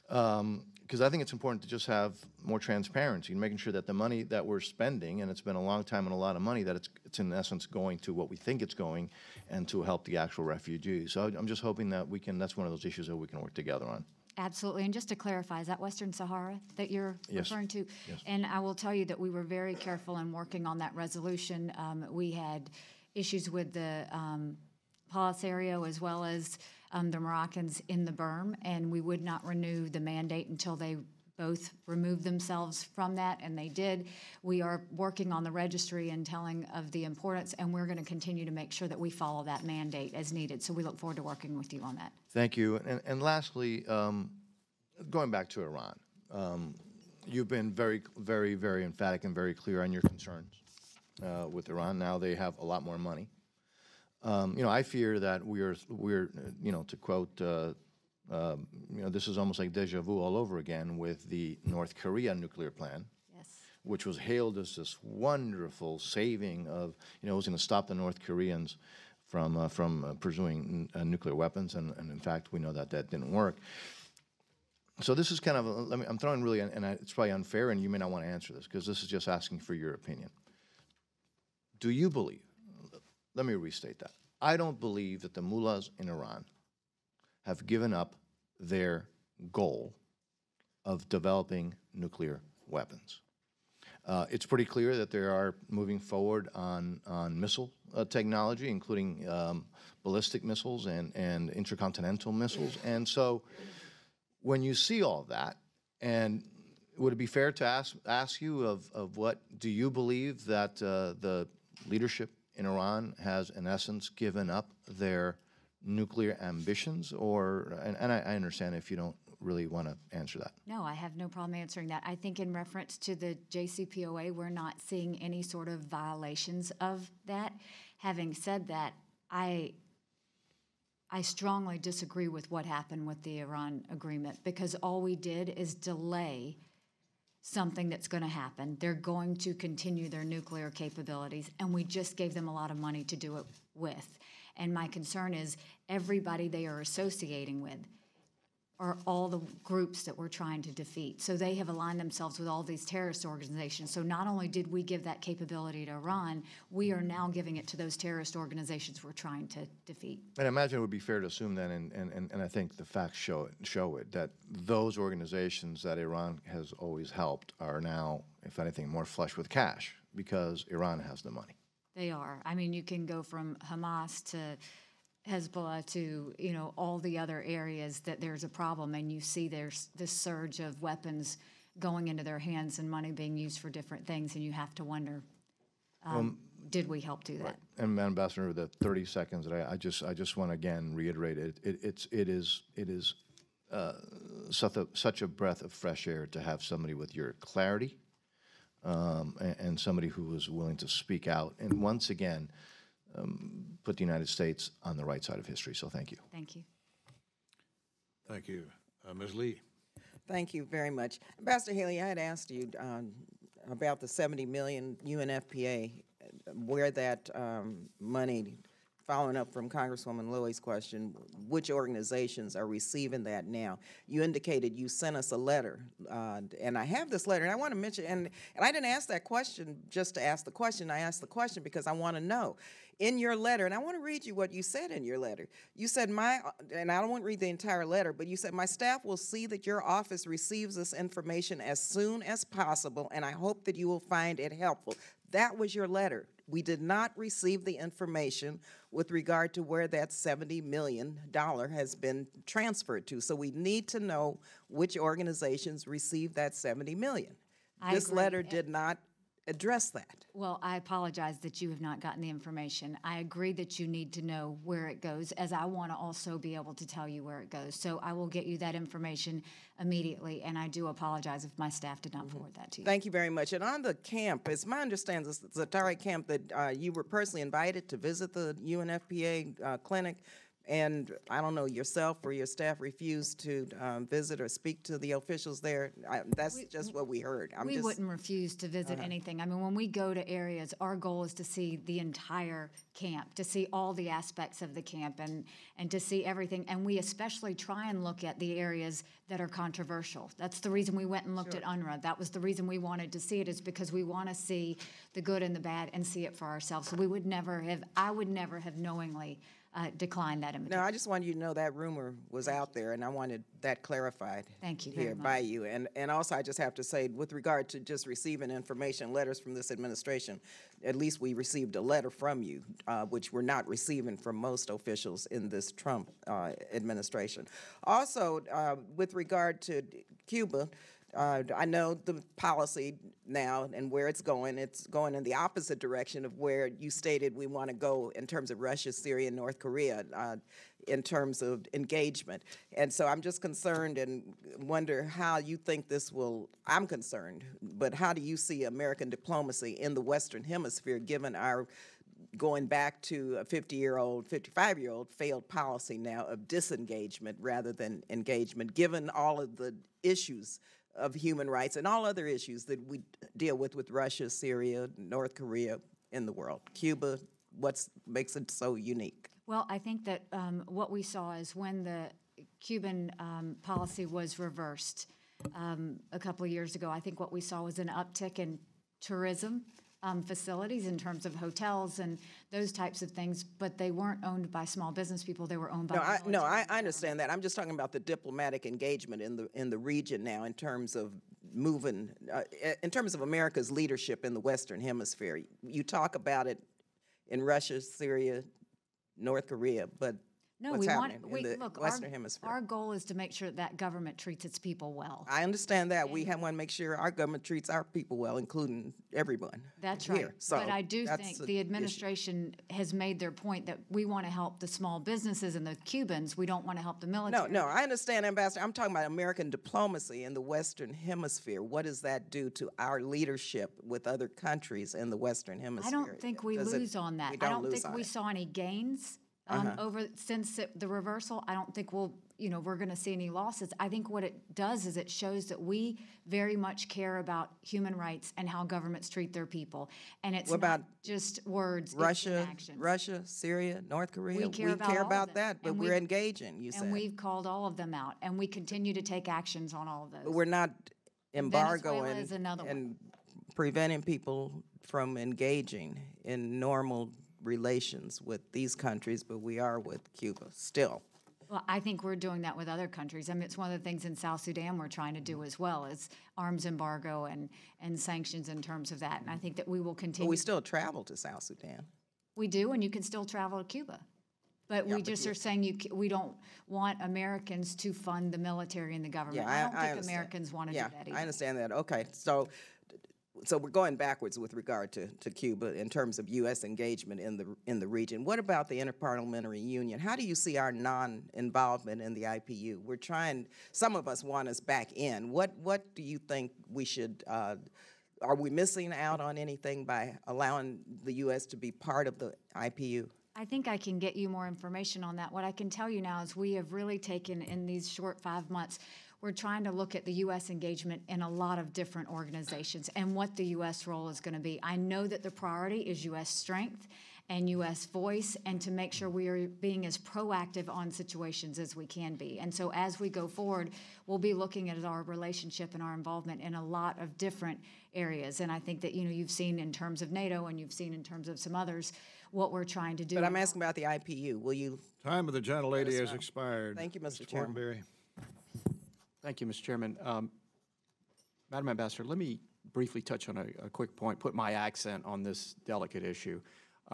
because I think it's important to just have more transparency and making sure that the money that we're spending, and it's been a long time and a lot of money, that it's in essence going to what we think it's going and to help the actual refugees. So I'm just hoping that we can, that's one of those issues that we can work together on. Absolutely. And just to clarify, is that Western Sahara that you're Yes. referring to? Yes. And I will tell you that we were very careful in working on that resolution. We had issues with the Polisario as well as the Moroccans in the berm, and we would not renew the mandate until they both removed themselves from that, and they did. We are working on the registry and telling of the importance, and we're going to continue to make sure that we follow that mandate as needed. So we look forward to working with you on that. Thank you. And lastly, going back to Iran, you've been very, very, very emphatic and very clear on your concerns with Iran. Now they have a lot more money. I fear that we're to quote, this is almost like deja vu all over again with the North Korea nuclear plan, Yes. which was hailed as this wonderful saving of, it was going to stop the North Koreans from pursuing nuclear weapons, and in fact, we know that didn't work. So this is kind of, I'm throwing really, and it's probably unfair, and you may not want to answer this, because this is just asking for your opinion. Do you believe, let me restate that, I don't believe that the mullahs in Iran have given up their goal of developing nuclear weapons. It's pretty clear that they are moving forward on missile technology, including ballistic missiles and intercontinental missiles. And so when you see all that, and would it be fair to ask you of what do you believe that the leadership in Iran has, in essence, given up their nuclear ambitions? Or, and I understand if you don't really want to answer that. No, I have no problem answering that. I think in reference to the JCPOA, we're not seeing any sort of violations of that. Having said that, I strongly disagree with what happened with the Iran agreement, because all we did is delay something that's going to happen. They're going to continue their nuclear capabilities, and we just gave them a lot of money to do it with. And my concern is everybody they are associating with are all the groups that we're trying to defeat. So they have aligned themselves with all these terrorist organizations. So not only did we give that capability to Iran, we are now giving it to those terrorist organizations we're trying to defeat. And I imagine it would be fair to assume then, and I think the facts show it, that those organizations that Iran has always helped are now, if anything, more flush with cash because Iran has the money. They are. I mean, you can go from Hamas to Hezbollah to, all the other areas that there's a problem, and you see there's this surge of weapons going into their hands and money being used for different things, and you have to wonder, did we help do that? Right. And Ambassador, the 30 seconds that I just want to again reiterate it is such a breath of fresh air to have somebody with your clarity and somebody who is willing to speak out and once again put the United States on the right side of history. So thank you. Thank you. Thank you. Ms. Lee. Thank you very much. Ambassador Haley, I had asked you about the $70 million UNFPA, where that money following up from Congresswoman Lilly's question, which organizations are receiving that now? You indicated you sent us a letter, and I have this letter, and I want to mention, and I didn't ask that question just to ask the question. I asked the question because I want to know. In your letter, and I want to read you what you said in your letter. You said, and I don't want to read the entire letter, but you said, my staff will see that your office receives this information as soon as possible, and I hope that you will find it helpful. That was your letter. We did not receive the information with regard to where that $70 million has been transferred to. So we need to know which organizations received that $70 million. This letter did not address that. Well, I apologize that you have not gotten the information. I agree that you need to know where it goes, as I want to also be able to tell you where it goes. So I will get you that information immediately, and I do apologize if my staff did not forward that to you. Thank you very much. And on the camp, it's my understanding, the Zatari camp, that you were personally invited to visit the UNFPA clinic, and I don't know, yourself or your staff refused to visit or speak to the officials there. That's just what we heard. We wouldn't refuse to visit anything. I mean, when we go to areas, our goal is to see the entire camp, to see all the aspects of the camp, and to see everything. And we especially try and look at the areas that are controversial. That's the reason we went and looked at UNRWA. That was the reason we wanted to see it, is because we want to see the good and the bad and see it for ourselves. So we would never have, I would never have knowingly decline that invitation. No, I just wanted you to know that rumor was out there, and I wanted that clarified. Thank you very here much. by you. And also, I just have to say, with regard to just receiving information, letters from this administration, at least we received a letter from you, which we're not receiving from most officials in this Trump administration. Also, with regard to Cuba, I know the policy now and where it's going in the opposite direction of where you stated we want to go in terms of Russia, Syria, and North Korea, in terms of engagement. And so I'm just concerned and wonder how you think this will, I'm concerned, but how do you see American diplomacy in the Western Hemisphere, given our going back to a 50-year-old, 55-year-old failed policy now of disengagement rather than engagement, given all of the issues of human rights and all other issues that we deal with Russia, Syria, North Korea in the world? Cuba, what makes it so unique? Well, I think that what we saw is when the Cuban policy was reversed a couple of years ago, I think what we saw was an uptick in tourism facilities in terms of hotels and those types of things, but they weren't owned by small business people. They were owned by I understand that. I'm just talking about the diplomatic engagement in the region now in terms of moving, in terms of America's leadership in the Western Hemisphere. You talk about it in Russia, Syria, North Korea, but no, what's happening in the look, Western Hemisphere? Our goal is to make sure that government treats its people well. I understand that. We want to make sure our government treats our people well, including everyone. That's here. right. So but I do think the administration has made their point that we want to help the small businesses and the Cubans. We don't want to help the military. No, I understand, Ambassador. I'm talking about American diplomacy in the Western Hemisphere. What does that do to our leadership with other countries in the Western Hemisphere? I don't think we lose on that. I don't think we saw any gains. Over since the reversal, I don't think we're going to see any losses. I think what it does is it shows that we very much care about human rights and how governments treat their people. And it's not just words, it's actions. Russia, Syria, North Korea. We care about that, but we're engaging, you said. And we've called all of them out, and we continue to take actions on all of those. But we're not embargoing is another one. and preventing people from engaging in normal relations with these countries, but we are with Cuba still. Well, I think we're doing that with other countries. I mean, it's one of the things in South Sudan we're trying to do as well, is arms embargo and sanctions in terms of that. And I think that we will continue. But we still travel to South Sudan. We do, and you can still travel to Cuba. But we just are saying we don't want Americans to fund the military and the government. I don't think Americans want to do that either. I understand that. Okay, so we're going backwards with regard to Cuba in terms of U.S. engagement in the region. What about the Interparliamentary Union? How do you see our non-involvement in the IPU? We're trying. Some of us want us back in. What do you think we should? Are we missing out on anything by allowing the U.S. to be part of the IPU? I think I can get you more information on that. What I can tell you now is we have really taken, in these short 5 months, we're trying to look at the U.S. engagement in a lot of different organizations and what the U.S. role is going to be. I know that the priority is U.S. strength, and U.S. voice, and to make sure we are being as proactive on situations as we can be. And so as we go forward, we'll be looking at our relationship and our involvement in a lot of different areas. And I think that, you've seen in terms of NATO and you've seen in terms of some others what we're trying to do. But I'm asking about the IPU. Will you? Time of the gentlelady has expired. Thank you, Mr. Chairman. Chairman. Thank you, Mr. Chairman. Madam Ambassador, let me briefly touch on a quick point, put my accent on this delicate issue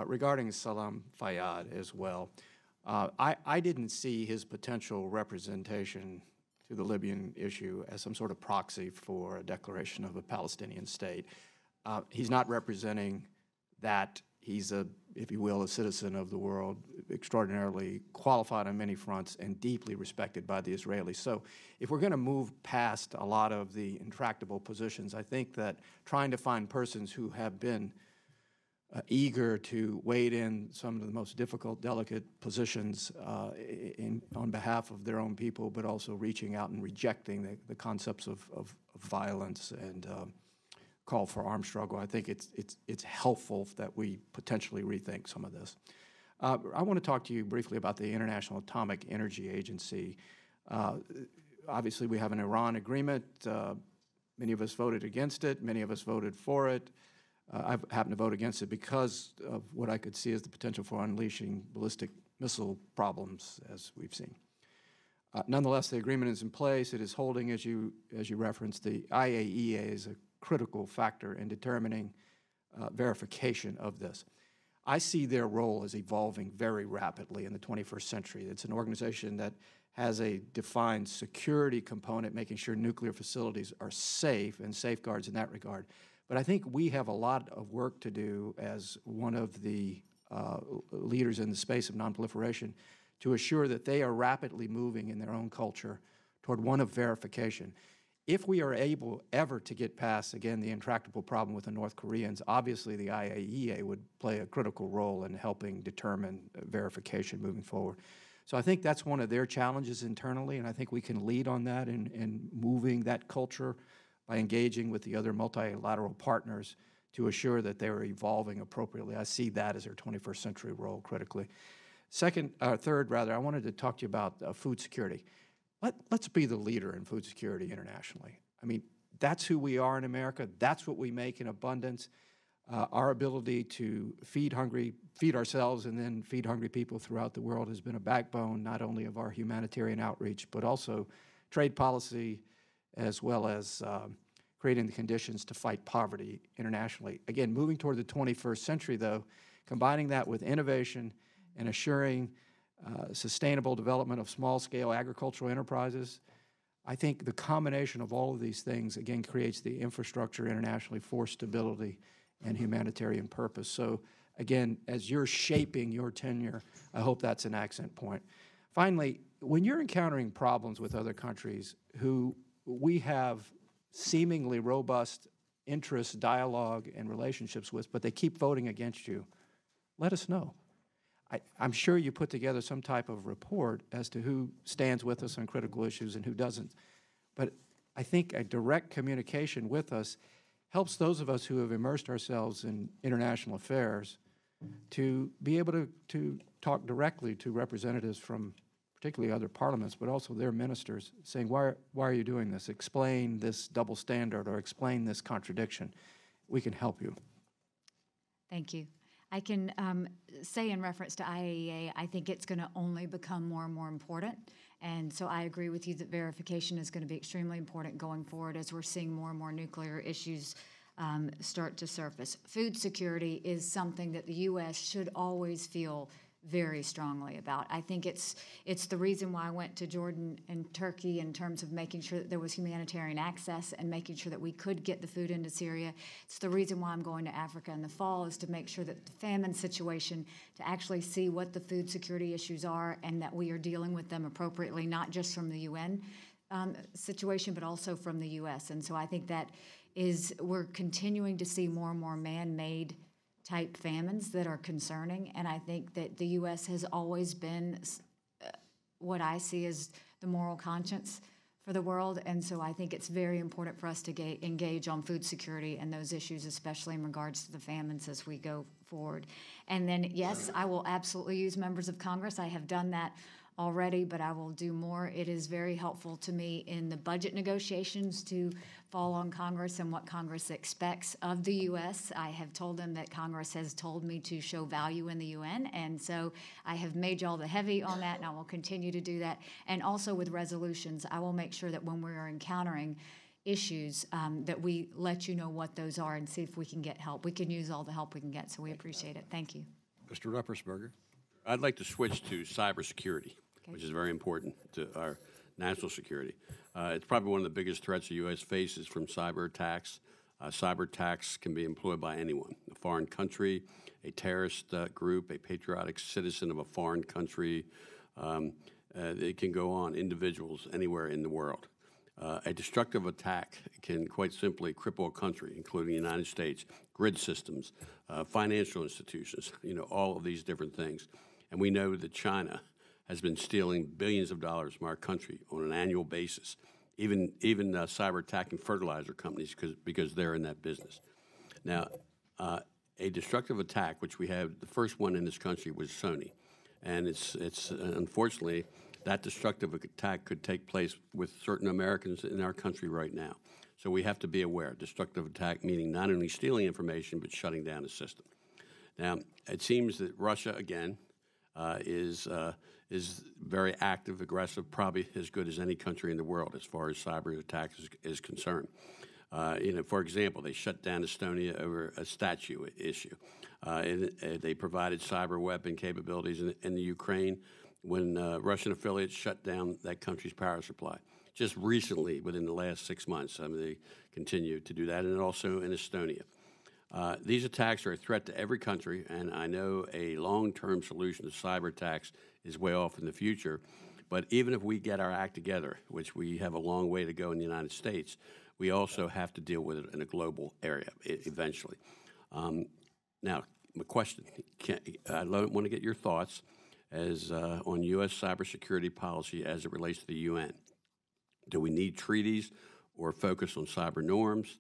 regarding Salam Fayyad as well. I didn't see his potential representation to the Libyan issue as some sort of proxy for a declaration of a Palestinian state. He's not representing that. He's if you will, a citizen of the world, extraordinarily qualified on many fronts and deeply respected by the Israelis. So if we're going to move past a lot of the intractable positions, I think that trying to find persons who have been eager to wade in some of the most difficult, delicate positions on behalf of their own people, but also reaching out and rejecting the concepts of violence and call for armed struggle. I think it's helpful that we potentially rethink some of this. I want to talk to you briefly about the International Atomic Energy Agency. Obviously, we have an Iran agreement. Many of us voted against it. Many of us voted for it. I happen to vote against it because of what I could see as the potential for unleashing ballistic missile problems, as we've seen. Nonetheless, the agreement is in place. It is holding, as you referenced. The IAEA is a critical factor in determining verification of this. I see their role as evolving very rapidly in the 21st century. It's an organization that has a defined security component, making sure nuclear facilities are safe and safeguards in that regard. But I think we have a lot of work to do as one of the leaders in the space of nonproliferation to assure that they are rapidly moving in their own culture toward one of verification. If we are able ever to get past, again, the intractable problem with the North Koreans, obviously the IAEA would play a critical role in helping determine verification moving forward. So I think that's one of their challenges internally, and I think we can lead on that in moving that culture by engaging with the other multilateral partners to assure that they are evolving appropriately. I see that as their 21st century role critically. Third, I wanted to talk to you about food security. Let's be the leader in food security internationally. I mean, that's who we are in America. That's what we make in abundance. Our ability to feed ourselves and then feed hungry people throughout the world has been a backbone not only of our humanitarian outreach, but also trade policy, as well as creating the conditions to fight poverty internationally. Again, moving toward the 21st century, though, combining that with innovation and assuring sustainable development of small-scale agricultural enterprises, I think the combination of all of these things, again, creates the infrastructure internationally for stability and humanitarian purpose. So, again, as you're shaping your tenure, I hope that's an accent point. Finally, when you're encountering problems with other countries who we have seemingly robust interest, dialogue, and relationships with, but they keep voting against you, let us know. I'm sure you put together some type of report as to who stands with us on critical issues and who doesn't. But I think a direct communication with us helps those of us who have immersed ourselves in international affairs to be able to talk directly to representatives from particularly other parliaments, but also their ministers, saying, why are you doing this? Explain this double standard or explain this contradiction. We can help you. Thank you. I can say in reference to IAEA, I think it's going to only become more and more important. And so I agree with you that verification is going to be extremely important going forward as we're seeing more and more nuclear issues start to surface. Food security is something that the U.S. should always feel very strongly about. I think it's the reason why I went to Jordan and Turkey in terms of making sure that there was humanitarian access and making sure that we could get the food into Syria. It's the reason why I'm going to Africa in the fall, is to make sure that the famine situation, to actually see what the food security issues are and that we are dealing with them appropriately, not just from the UN situation, but also from the U.S. And so I think that we're continuing to see more and more man-made type famines that are concerning, and I think that the U.S. has always been what I see as the moral conscience for the world, and so I think it's very important for us to engage on food security and those issues, especially in regards to the famines as we go forward. And then, yes, I will absolutely use members of Congress. I have done that already, but I will do more. It is very helpful to me in the budget negotiations to fall on Congress and what Congress expects of the U.S. I have told them that Congress has told me to show value in the UN, and so I have made y'all the heavy on that, and I will continue to do that. And also with resolutions, I will make sure that when we are encountering issues, that we let you know what those are and see if we can get help. We can use all the help we can get, so we appreciate it. Thank you. Mr. Ruppersberger. I'd like to switch to cybersecurity, which is very important to our national security. It's probably one of the biggest threats the U.S. faces from cyber attacks. Cyber attacks can be employed by anyone, a foreign country, a terrorist group, a patriotic citizen of a foreign country. It can go on, individuals anywhere in the world. A destructive attack can quite simply cripple a country, including the United States, grid systems, financial institutions, all of these different things. And we know that China has been stealing billions of dollars from our country on an annual basis, even cyber attacking fertilizer companies because they're in that business. Now, a destructive attack, which we have, the first one in this country was Sony. And it's unfortunately, that destructive attack could take place with certain Americans in our country right now. So we have to be aware. Destructive attack meaning not only stealing information, but shutting down the system. Now, it seems that Russia, again, is very active, aggressive, probably as good as any country in the world as far as cyber attacks is concerned. For example, they shut down Estonia over a statue issue. They provided cyber weapon capabilities in the Ukraine when Russian affiliates shut down that country's power supply. Just recently, within the last 6 months, they continue to do that, and also in Estonia. These attacks are a threat to every country, and I know a long-term solution to cyber attacks is way off in the future. But even if we get our act together, which we have a long way to go in the United States, we also have to deal with it in a global area eventually. Now, my question, I want to get your thoughts on U.S. cybersecurity policy as it relates to the UN. Do we need treaties or focus on cyber norms?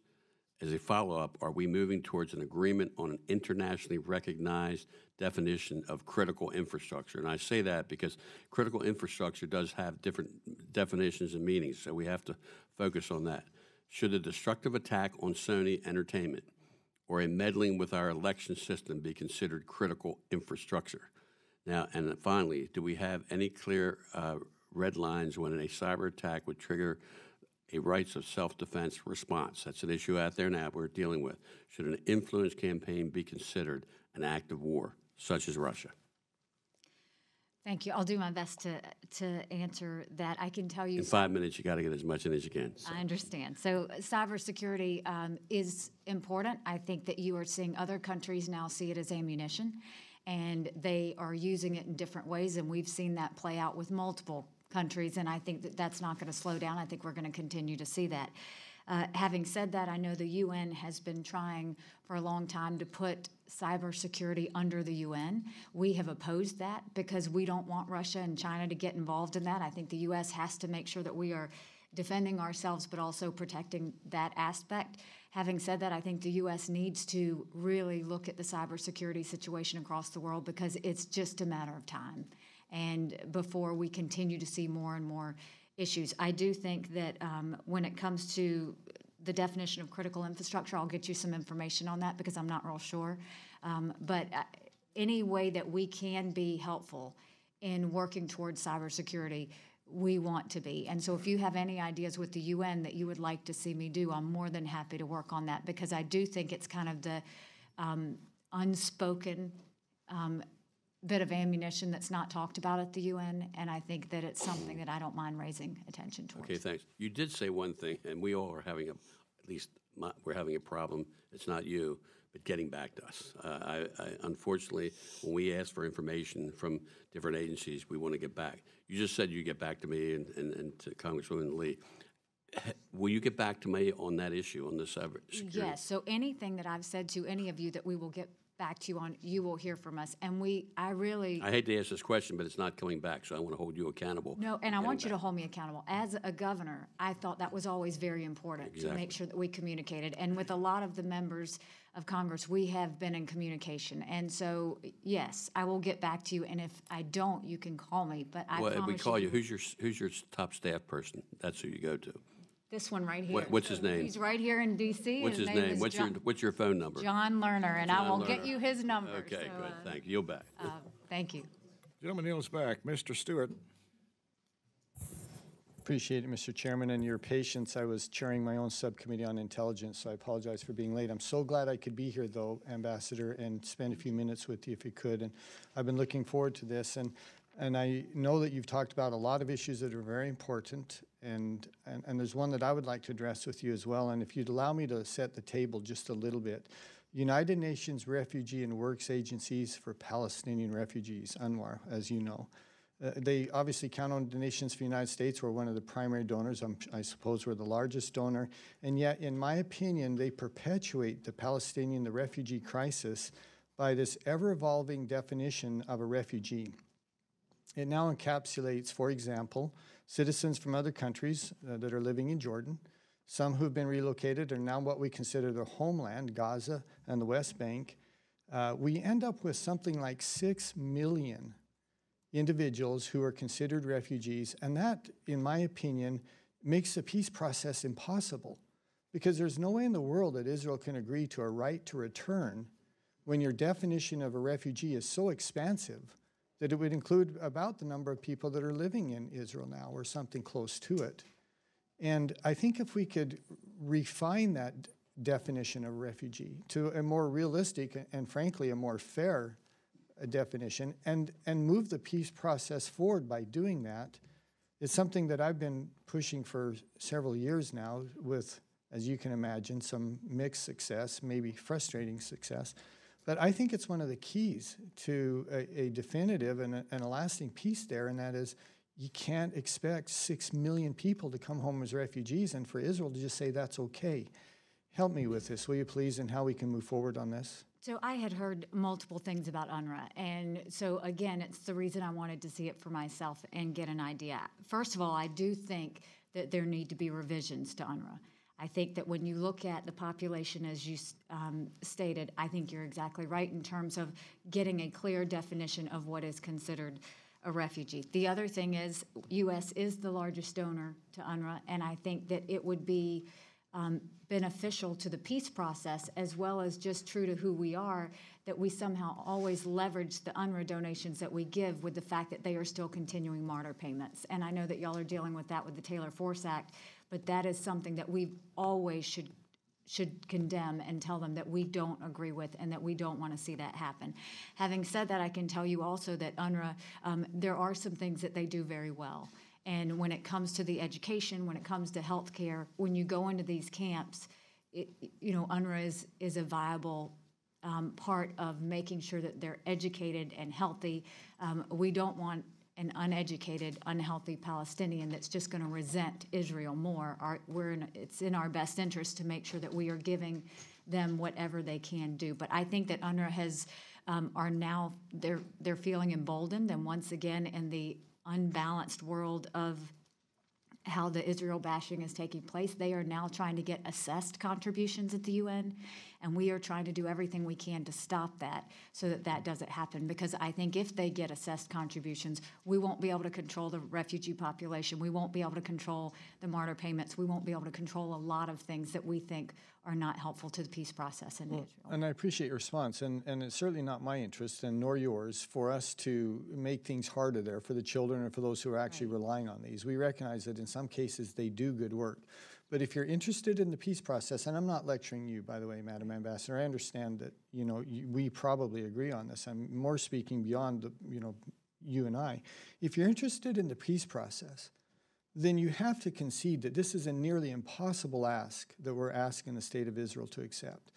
As a follow-up, are we moving towards an agreement on an internationally recognized definition of critical infrastructure? And I say that because critical infrastructure does have different definitions and meanings, so we have to focus on that. Should a destructive attack on Sony Entertainment or a meddling with our election system be considered critical infrastructure? Now, and finally, do we have any clear red lines when a cyber attack would trigger a rights of self-defense response? That's an issue out there now we're dealing with. Should an influence campaign be considered an act of war, such as Russia? Thank you. I'll do my best to answer that. I can tell you— In 5 minutes, you got to get as much in as you can. So. I understand. So cybersecurity is important. I think that you are seeing other countries now see it as ammunition, and they are using it in different ways, and we've seen that play out with multiple countries, and I think that that's not going to slow down. I think we're going to continue to see that. Having said that, I know the UN has been trying for a long time to put cybersecurity under the UN. We have opposed that because we don't want Russia and China to get involved in that. I think the U.S. has to make sure that we are defending ourselves but also protecting that aspect. Having said that, I think the U.S. needs to really look at the cybersecurity situation across the world because it's just a matter of time. And before we continue to see more and more issues. I do think that when it comes to the definition of critical infrastructure, I'll get you some information on that because I'm not real sure. But any way that we can be helpful in working towards cybersecurity, we want to be. And so if you have any ideas with the UN that you would like to see me do, I'm more than happy to work on that because I do think it's kind of the unspoken bit of ammunition that's not talked about at the UN, and I think that it's something that I don't mind raising attention towards. Okay, thanks. You did say one thing, and we all are having we're having a problem. It's not you, but getting back to us. Unfortunately, when we ask for information from different agencies, we want to get back. You just said you get back to me and to Congresswoman Lee. Will you get back to me on that issue, on the cybersecurity? Yes, so anything that I've said to any of you that we will get back to you on. You will hear from us. And I hate to ask this question, but it's not coming back, so I want to hold you accountable. No, and I want you to hold me accountable. As a governor, I thought that was always very important to make sure that we communicated. And with a lot of the members of Congress, we have been in communication. And so, yes, I will get back to you. And if I don't, you can call me. But I promise if we call you, who's your top staff person? That's who you go to. This one right here. What's his name? He's right here in D.C. What's his name? What's your phone number? John Lerner, and I will get you his number. Okay, so, good. Thank you. You'll back. Thank you. Gentleman kneels back. Mr. Stewart. Appreciate it, Mr. Chairman, and your patience. I was chairing my own subcommittee on intelligence, so I apologize for being late. I'm so glad I could be here, though, Ambassador, and spend a few minutes with you if you could. And I've been looking forward to this. And I know that you've talked about a lot of issues that are very important, and there's one that I would like to address with you as well. And if you'd allow me to set the table just a little bit. United Nations Refugee and Works Agencies for Palestinian Refugees, UNRWA, as you know. They obviously count on donations from the United States. We're one of the primary donors. I suppose we're the largest donor. And yet, in my opinion, they perpetuate the Palestinian, the refugee crisis by this ever-evolving definition of a refugee. It now encapsulates, for example, citizens from other countries that are living in Jordan. Some who've been relocated are now what we consider their homeland, Gaza and the West Bank. We end up with something like 6 million individuals who are considered refugees, and that, in my opinion, makes the peace process impossible, because there's no way in the world that Israel can agree to a right to return when your definition of a refugee is so expansive that it would include about the number of people that are living in Israel now, or something close to it. And I think if we could refine that definition of refugee to a more realistic and frankly a more fair definition, and move the peace process forward by doing that, it's something that I've been pushing for several years now with, as you can imagine, some mixed success, maybe frustrating success. But I think it's one of the keys to a definitive and a lasting peace there, and that is you can't expect 6 million people to come home as refugees and for Israel to just say that's okay. Help me with this, will you please, and how we can move forward on this? So I had heard multiple things about UNRWA, and so again, it's the reason I wanted to see it for myself and get an idea. First of all, I do think that there need to be revisions to UNRWA. I think that when you look at the population, as you stated, I think you're exactly right in terms of getting a clear definition of what is considered a refugee. The other thing is, U.S. is the largest donor to UNRWA, and I think that it would be beneficial to the peace process, as well as just true to who we are, that we somehow always leverage the UNRWA donations that we give with the fact that they are still continuing martyr payments. And I know that y'all are dealing with that with the Taylor Force Act, but that is something that we always should condemn and tell them that we don't agree with and that we don't want to see that happen. Having said that, I can tell you also that UNRWA, there are some things that they do very well. And when it comes to the education, when it comes to health care, when you go into these camps, UNRWA is a viable part of making sure that they're educated and healthy. We don't want an uneducated, unhealthy Palestinian that's just going to resent Israel more. It's in our best interest to make sure that we are giving them whatever they can do. But I think that UNRWA are now they're feeling emboldened, and once again in the unbalanced world of how the Israel bashing is taking place, they are now trying to get assessed contributions at the UN, and we are trying to do everything we can to stop that so that that doesn't happen, because I think if they get assessed contributions, we won't be able to control the refugee population, we won't be able to control the martyr payments, we won't be able to control a lot of things that we think are not helpful to the peace process in Israel. And I appreciate your response, and it's certainly not my interest, and nor yours, for us to make things harder there for the children and for those who are actually relying on these. We recognize that in some cases they do good work. But if you're interested in the peace process, and I'm not lecturing you, by the way, Madam Ambassador, I understand that, we probably agree on this. I'm more speaking beyond, you and I. If you're interested in the peace process, then you have to concede that this is a nearly impossible ask that we're asking the state of Israel to accept.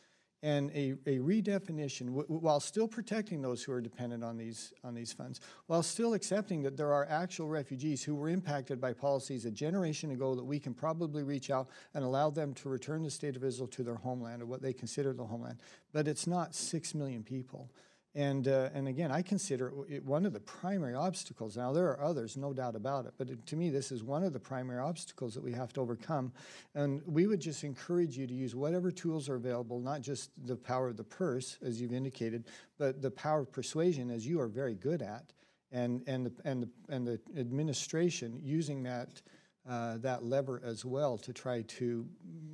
and a redefinition, while still protecting those who are dependent on these funds, while still accepting that there are actual refugees who were impacted by policies a generation ago that we can probably reach out and allow them to return the state of Israel to their homeland, or what they consider the homeland. But it's not 6 million people. And again, I consider it one of the primary obstacles. Now, there are others, no doubt about it, but to me, this is one of the primary obstacles that we have to overcome. And we would just encourage you to use whatever tools are available, not just the power of the purse, as you've indicated, but the power of persuasion, as you are very good at, and the administration using that lever as well to try to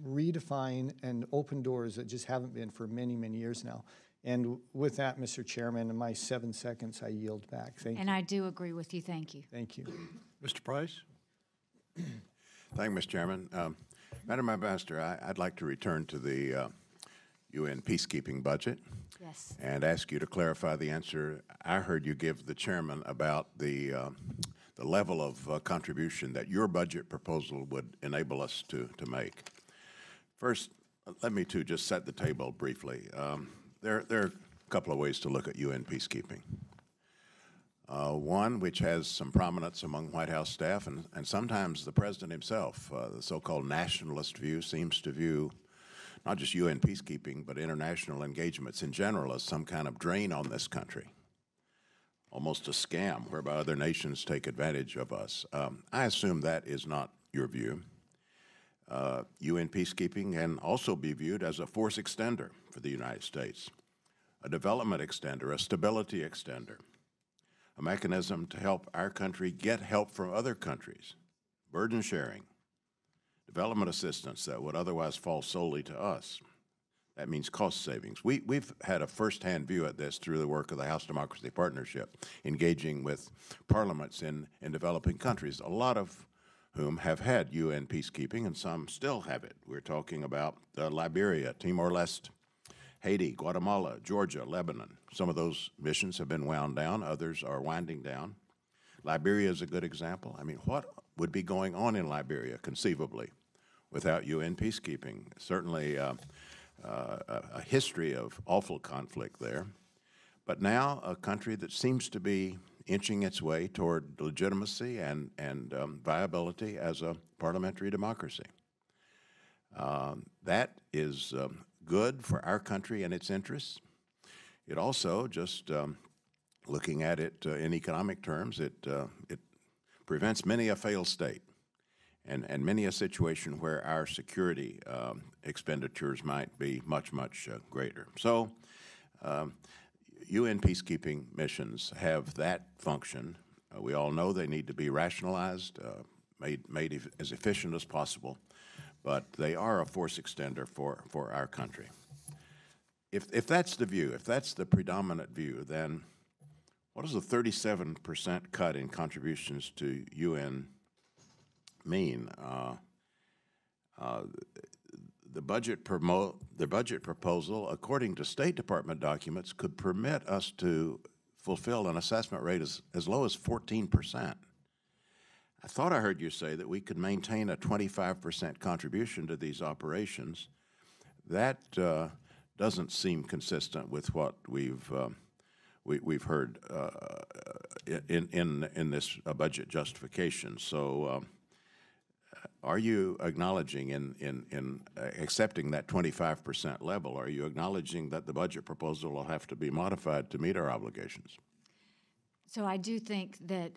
redefine and open doors that just haven't been for many, many years now. And with that, Mr. Chairman, in my 7 seconds, I yield back. Thank you. And I do agree with you. Thank you. Thank you. Mr. Price? Thank you, Mr. Chairman. Madam Ambassador, I'd like to return to the UN peacekeeping budget. Yes. And ask you to clarify the answer I heard you give the chairman about the level of contribution that your budget proposal would enable us to make. First, let me just set the table briefly. There are a couple of ways to look at UN peacekeeping. One, which has some prominence among White House staff, and sometimes the president himself, the so-called nationalist view, seems to view not just UN peacekeeping, but international engagements in general as some kind of drain on this country, almost a scam whereby other nations take advantage of us. I assume that is not your view. UN peacekeeping can also be viewed as a force extender for the United States, a development extender, a stability extender, a mechanism to help our country get help from other countries, burden sharing, development assistance that would otherwise fall solely to us. That means cost savings. We've had a firsthand view at this through the work of the House Democracy Partnership, engaging with parliaments in developing countries, a lot of whom have had UN peacekeeping, and some still have it. We're talking about Liberia, Timor-Leste, Haiti, Guatemala, Georgia, Lebanon. Some of those missions have been wound down. Others are winding down. Liberia is a good example. I mean, what would be going on in Liberia, conceivably, without UN peacekeeping? Certainly a history of awful conflict there. But now a country that seems to be inching its way toward legitimacy and viability as a parliamentary democracy. That is good for our country and its interests. It also, just looking at it in economic terms, it prevents many a failed state and many a situation where our security expenditures might be much, much greater. So UN peacekeeping missions have that function. We all know they need to be rationalized, made as efficient as possible, but they are a force extender for our country. If that's the view, if that's the predominant view, then what does a 37% cut in contributions to UN mean? The budget proposal, according to State Department documents, could permit us to fulfill an assessment rate as low as 14%. I thought I heard you say that we could maintain a 25% contribution to these operations. That doesn't seem consistent with what we've heard in this budget justification. So. Are you acknowledging in accepting that 25% level, are you acknowledging that the budget proposal will have to be modified to meet our obligations? So I do think that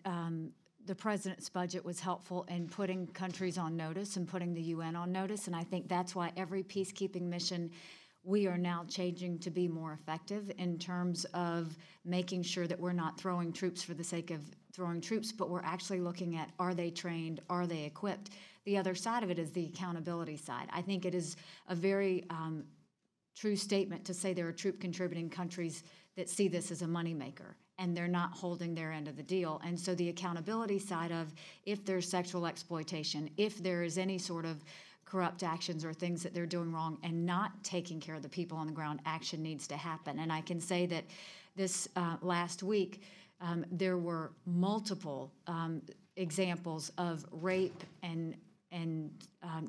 the president's budget was helpful in putting countries on notice and putting the UN on notice, and I think that's why every peacekeeping mission we are now changing to be more effective in terms of making sure that we're not throwing troops for the sake of throwing troops, but we're actually looking at, are they trained, are they equipped? The other side of it is the accountability side. I think it is a very true statement to say there are troop-contributing countries that see this as a moneymaker, and they're not holding their end of the deal. And so the accountability side of, if there's sexual exploitation, if there is any sort of corrupt actions or things that they're doing wrong and not taking care of the people on the ground, action needs to happen. And I can say that this last week, there were multiple examples of rape and and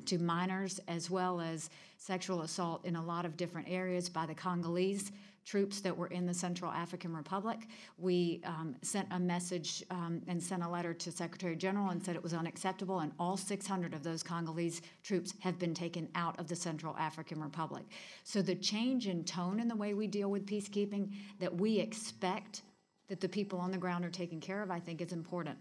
to minors, as well as sexual assault in a lot of different areas by the Congolese troops that were in the Central African Republic. We sent a message and sent a letter to Secretary General and said it was unacceptable, and all 600 of those Congolese troops have been taken out of the Central African Republic. So the change in tone in the way we deal with peacekeeping, that we expect that the people on the ground are taken care of, I think is important.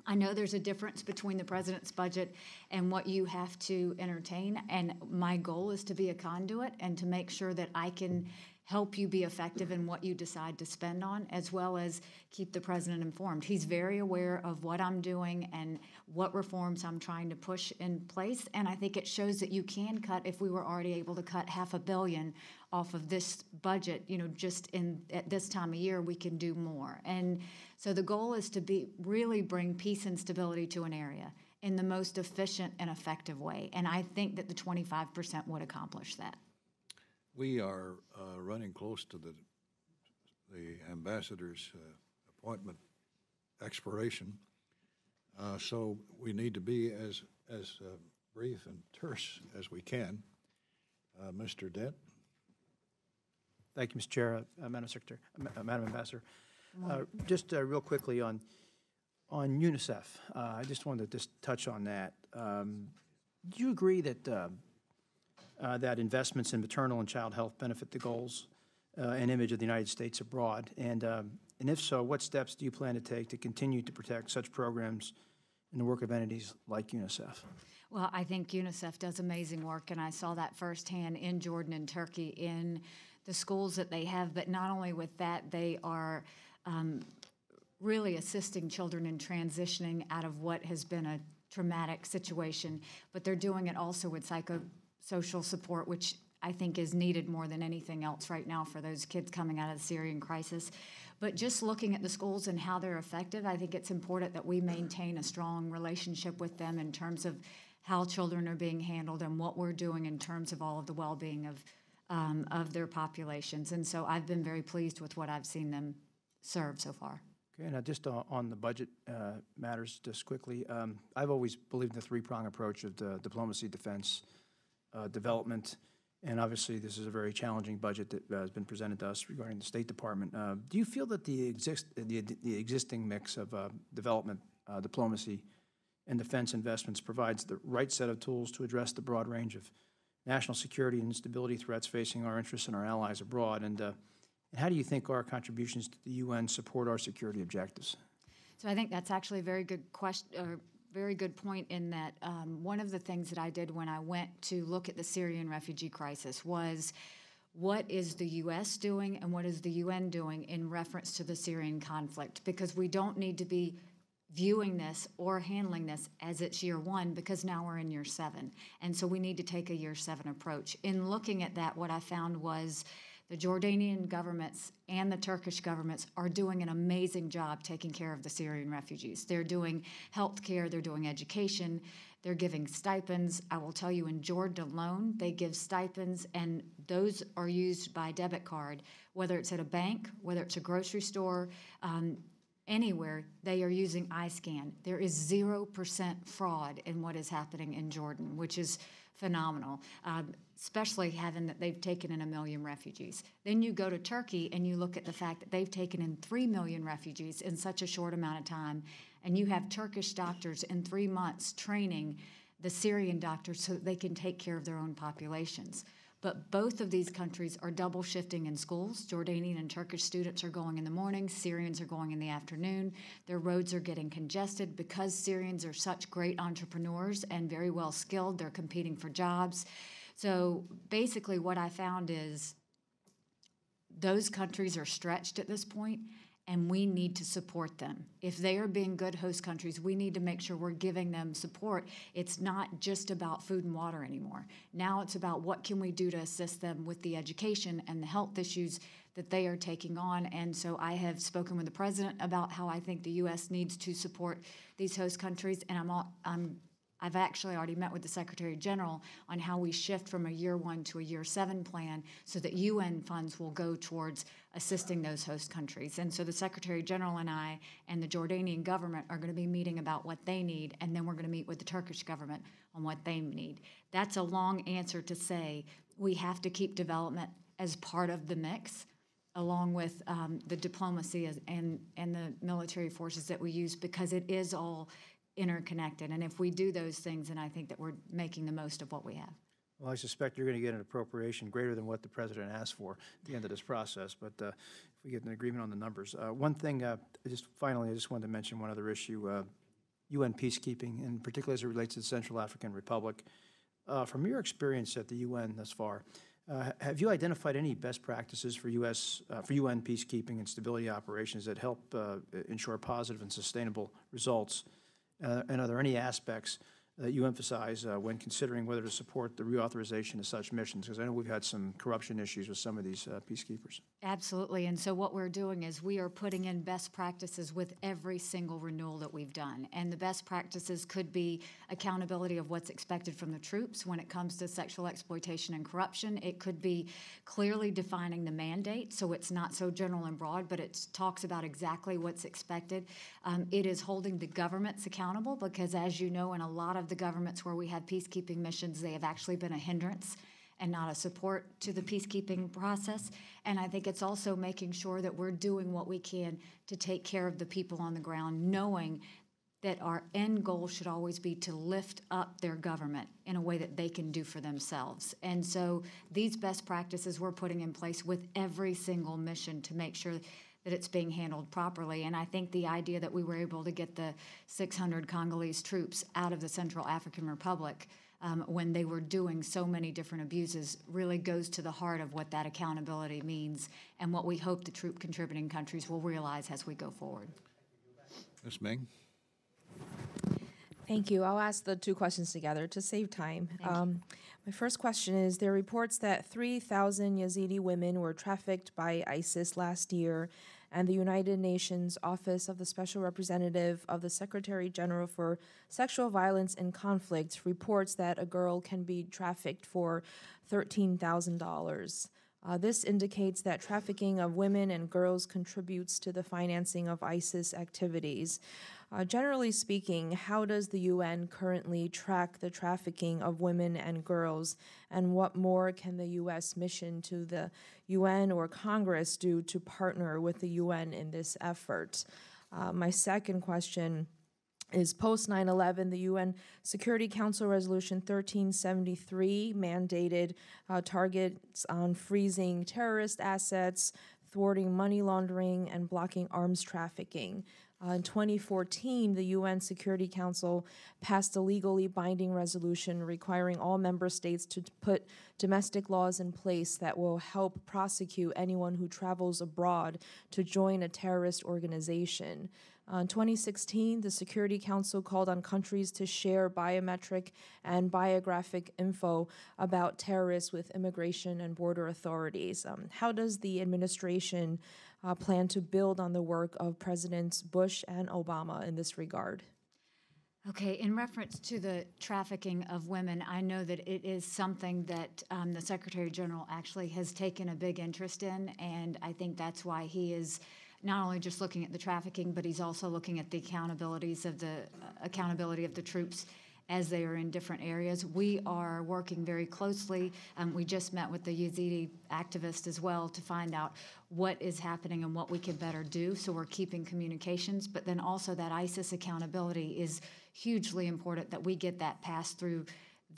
I know there's a difference between the president's budget and what you have to entertain, and my goal is to be a conduit and to make sure that I can help you be effective in what you decide to spend on, as well as keep the president informed. He's very aware of what I'm doing and what reforms I'm trying to push in place, and I think it shows that you can cut, if we were already able to cut $500 million off of this budget, just at this time of year, we can do more. And so the goal is to really bring peace and stability to an area in the most efficient and effective way, and I think that the 25% would accomplish that. We are running close to the ambassador's appointment expiration, so we need to be as brief and terse as we can. Mr. Dent. Thank you, Mr. Chair, Madam Secretary, Madam Ambassador. Just real quickly on UNICEF, I just wanted to just touch on that. Do you agree that that investments in maternal and child health benefit the goals and image of the United States abroad? And if so, what steps do you plan to take to continue to protect such programs in the work of entities like UNICEF? Well, I think UNICEF does amazing work, and I saw that firsthand in Jordan and Turkey in the schools that they have. But not only with that, they are really assisting children in transitioning out of what has been a traumatic situation, but they're doing it also with psychosocial support, which I think is needed more than anything else right now for those kids coming out of the Syrian crisis. But just looking at the schools and how they're effective, I think it's important that we maintain a strong relationship with them in terms of how children are being handled and what we're doing in terms of all of the well-being of their populations. And so I've been very pleased with what I've seen them serve so far. Okay, now just on the budget matters, just quickly, I've always believed in the three-prong approach of the diplomacy, defense, development, and obviously this is a very challenging budget that has been presented to us regarding the State Department. Do you feel that the existing mix of development, diplomacy, and defense investments provides the right set of tools to address the broad range of national security and stability threats facing our interests and our allies abroad? And how do you think our contributions to the UN support our security objectives? So I think that's actually a very good question, or very good point, in that one of the things that I did when I went to look at the Syrian refugee crisis was, what is the U.S. doing and what is the UN doing in reference to the Syrian conflict? Because we don't need to be viewing this or handling this as it's year one, because now we're in year 7. And so we need to take a year 7 approach. In looking at that, what I found was the Jordanian governments and the Turkish governments are doing an amazing job taking care of the Syrian refugees. They're doing health care, they're doing education, they're giving stipends. I will tell you, in Jordan alone, they give stipends, and those are used by debit card, whether it's at a bank, whether it's a grocery store, anywhere, they are using iScan. There is 0% fraud in what is happening in Jordan, which is phenomenal, especially having that they've taken in 1 million refugees. Then you go to Turkey and you look at the fact that they've taken in 3 million refugees in such a short amount of time, and you have Turkish doctors in 3 months training the Syrian doctors so that they can take care of their own populations. But both of these countries are double shifting in schools. Jordanian and Turkish students are going in the morning, Syrians are going in the afternoon. Their roads are getting congested because Syrians are such great entrepreneurs and very well skilled. They're competing for jobs. So basically what I found is those countries are stretched at this point, and we need to support them. If they are being good host countries, we need to make sure we're giving them support. It's not just about food and water anymore. Now it's about what can we do to assist them with the education and the health issues that they are taking on. And so I have spoken with the president about how I think the U.S. needs to support these host countries, and I'm I've actually already met with the Secretary General on how we shift from a year 1 to a year 7 plan so that UN funds will go towards assisting those host countries. And so the Secretary General and I and the Jordanian government are going to be meeting about what they need, and then we're going to meet with the Turkish government on what they need. That's a long answer to say we have to keep development as part of the mix, along with the diplomacy and the military forces that we use, because it is all interconnected. And if we do those things, then I think that we're making the most of what we have. Well, I suspect you're going to get an appropriation greater than what the president asked for at the end of this process, but if we get an agreement on the numbers. One thing, finally, I just wanted to mention one other issue, UN peacekeeping, and particularly as it relates to the Central African Republic. From your experience at the UN thus far, have you identified any best practices for UN peacekeeping and stability operations that help ensure positive and sustainable results? And are there any aspects that you emphasize when considering whether to support the reauthorization of such missions? Because I know we've had some corruption issues with some of these peacekeepers. Absolutely. And so what we're doing is we are putting in best practices with every single renewal that we've done. And the best practices could be accountability of what's expected from the troops when it comes to sexual exploitation and corruption. It could be clearly defining the mandate so it's not so general and broad, but it talks about exactly what's expected. It is holding the governments accountable because, as you know, in a lot of the governments where we have peacekeeping missions, they have actually been a hindrance and not a support to the peacekeeping process. And I think it's also making sure that we're doing what we can to take care of the people on the ground, knowing that our end goal should always be to lift up their government in a way that they can do for themselves. And so these best practices we're putting in place with every single mission to make sure that it's being handled properly. And I think the idea that we were able to get the 600 Congolese troops out of the Central African Republic when they were doing so many different abuses really goes to the heart of what that accountability means and what we hope the troop contributing countries will realize as we go forward. Ms. Ming? Thank you. I'll ask the two questions together to save time. My first question is, there are reports that 3,000 Yazidi women were trafficked by ISIS last year, and the United Nations Office of the Special Representative of the Secretary General for Sexual Violence in Conflict reports that a girl can be trafficked for $13,000. This indicates that trafficking of women and girls contributes to the financing of ISIS activities. Generally speaking, how does the UN currently track the trafficking of women and girls, and what more can the U.S. mission to the UN or Congress do to partner with the UN in this effort? My second question is, post 9/11, the UN Security Council Resolution 1373 mandated targets on freezing terrorist assets, thwarting money laundering, and blocking arms trafficking. In 2014, the UN Security Council passed a legally binding resolution requiring all member states to put domestic laws in place that will help prosecute anyone who travels abroad to join a terrorist organization. In 2016, the Security Council called on countries to share biometric and biographic info about terrorists with immigration and border authorities. How does the administration plan to build on the work of Presidents Bush and Obama in this regard? Okay, in reference to the trafficking of women, I know that it is something that the Secretary General actually has taken a big interest in, and I think that's why he is not only just looking at the trafficking, but he's also looking at the accountability of the troops as they are in different areas. We are working very closely. We just met with the Yazidi activist as well to find out what is happening and what we can better do. So we're keeping communications, but then also that ISIS accountability is hugely important that we get that passed through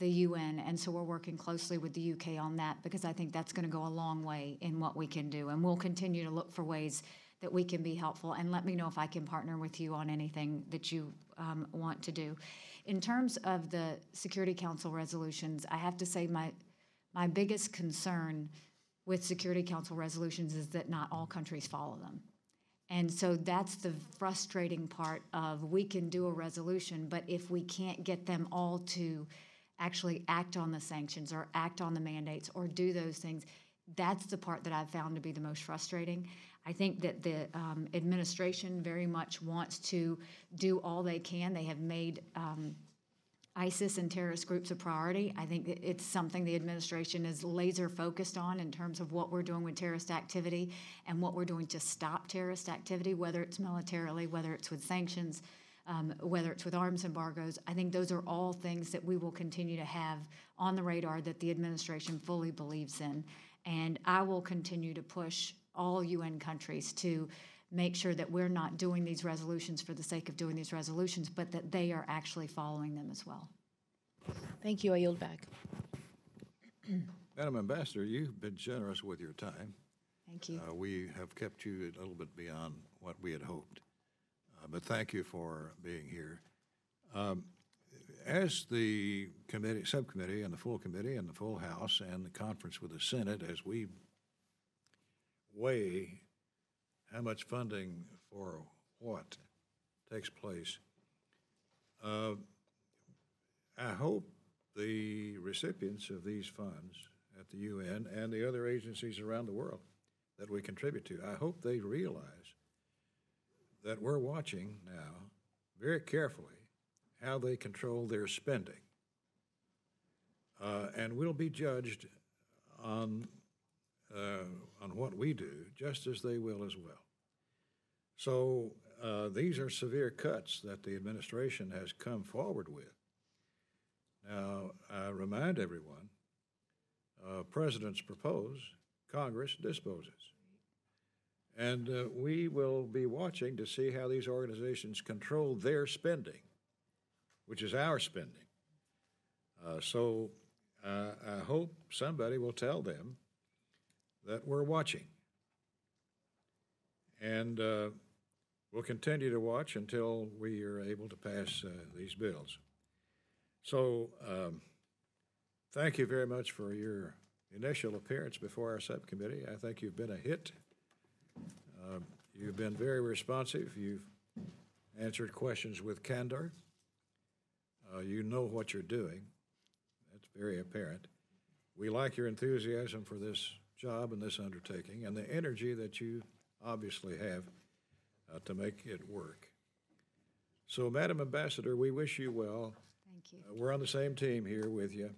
the UN. And so we're working closely with the UK on that because I think that's going to go a long way in what we can do. And we'll continue to look for ways that we can be helpful. And let me know if I can partner with you on anything that you want to do. In terms of the Security Council resolutions, I have to say my biggest concern with Security Council resolutions is that not all countries follow them. And so that's the frustrating part of we can do a resolution, but if we can't get them all to actually act on the sanctions or act on the mandates or do those things, that's the part that I've found to be the most frustrating. I think that the administration very much wants to do all they can. They have made ISIS and terrorist groups a priority. I think that it's something the administration is laser focused on in terms of what we're doing with terrorist activity and what we're doing to stop terrorist activity, whether it's militarily, whether it's with sanctions, whether it's with arms embargoes. I think those are all things that we will continue to have on the radar that the administration fully believes in. And I will continue to push all UN countries to make sure that we're not doing these resolutions for the sake of doing these resolutions, but that they are actually following them as well. Thank you. I yield back. Madam Ambassador, you've been generous with your time. Thank you. We have kept you a little bit beyond what we had hoped, but thank you for being here. As the committee, subcommittee, and the full committee, and the full House, and the conference with the Senate, as we weigh how much funding for what takes place, I hope the recipients of these funds at the UN and the other agencies around the world that we contribute to, I hope they realize that we're watching now very carefully how they control their spending. And we'll be judged on what we do, just as they will as well. So these are severe cuts that the administration has come forward with. Now, I remind everyone, presidents propose, Congress disposes. And we will be watching to see how these organizations control their spending, which is our spending. So I hope somebody will tell them that we're watching. And we'll continue to watch until we are able to pass these bills. So thank you very much for your initial appearance before our subcommittee. I think you've been a hit. You've been very responsive. You've answered questions with candor. You know what you're doing. That's very apparent. We like your enthusiasm for this job and this undertaking and the energy that you obviously have to make it work. So, Madam Ambassador, we wish you well. Thank you. We're on the same team here with you,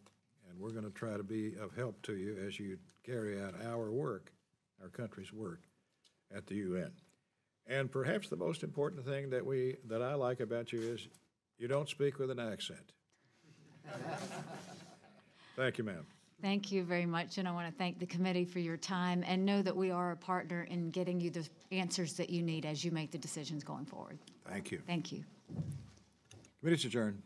and we're going to try to be of help to you as you carry out our work, our country's work at the UN. And perhaps the most important thing that I like about you is you don't speak with an accent. Thank you, ma'am. Thank you very much, and I want to thank the committee for your time and know that we are a partner in getting you the answers that you need as you make the decisions going forward. Thank you. Thank you. Committee's adjourned.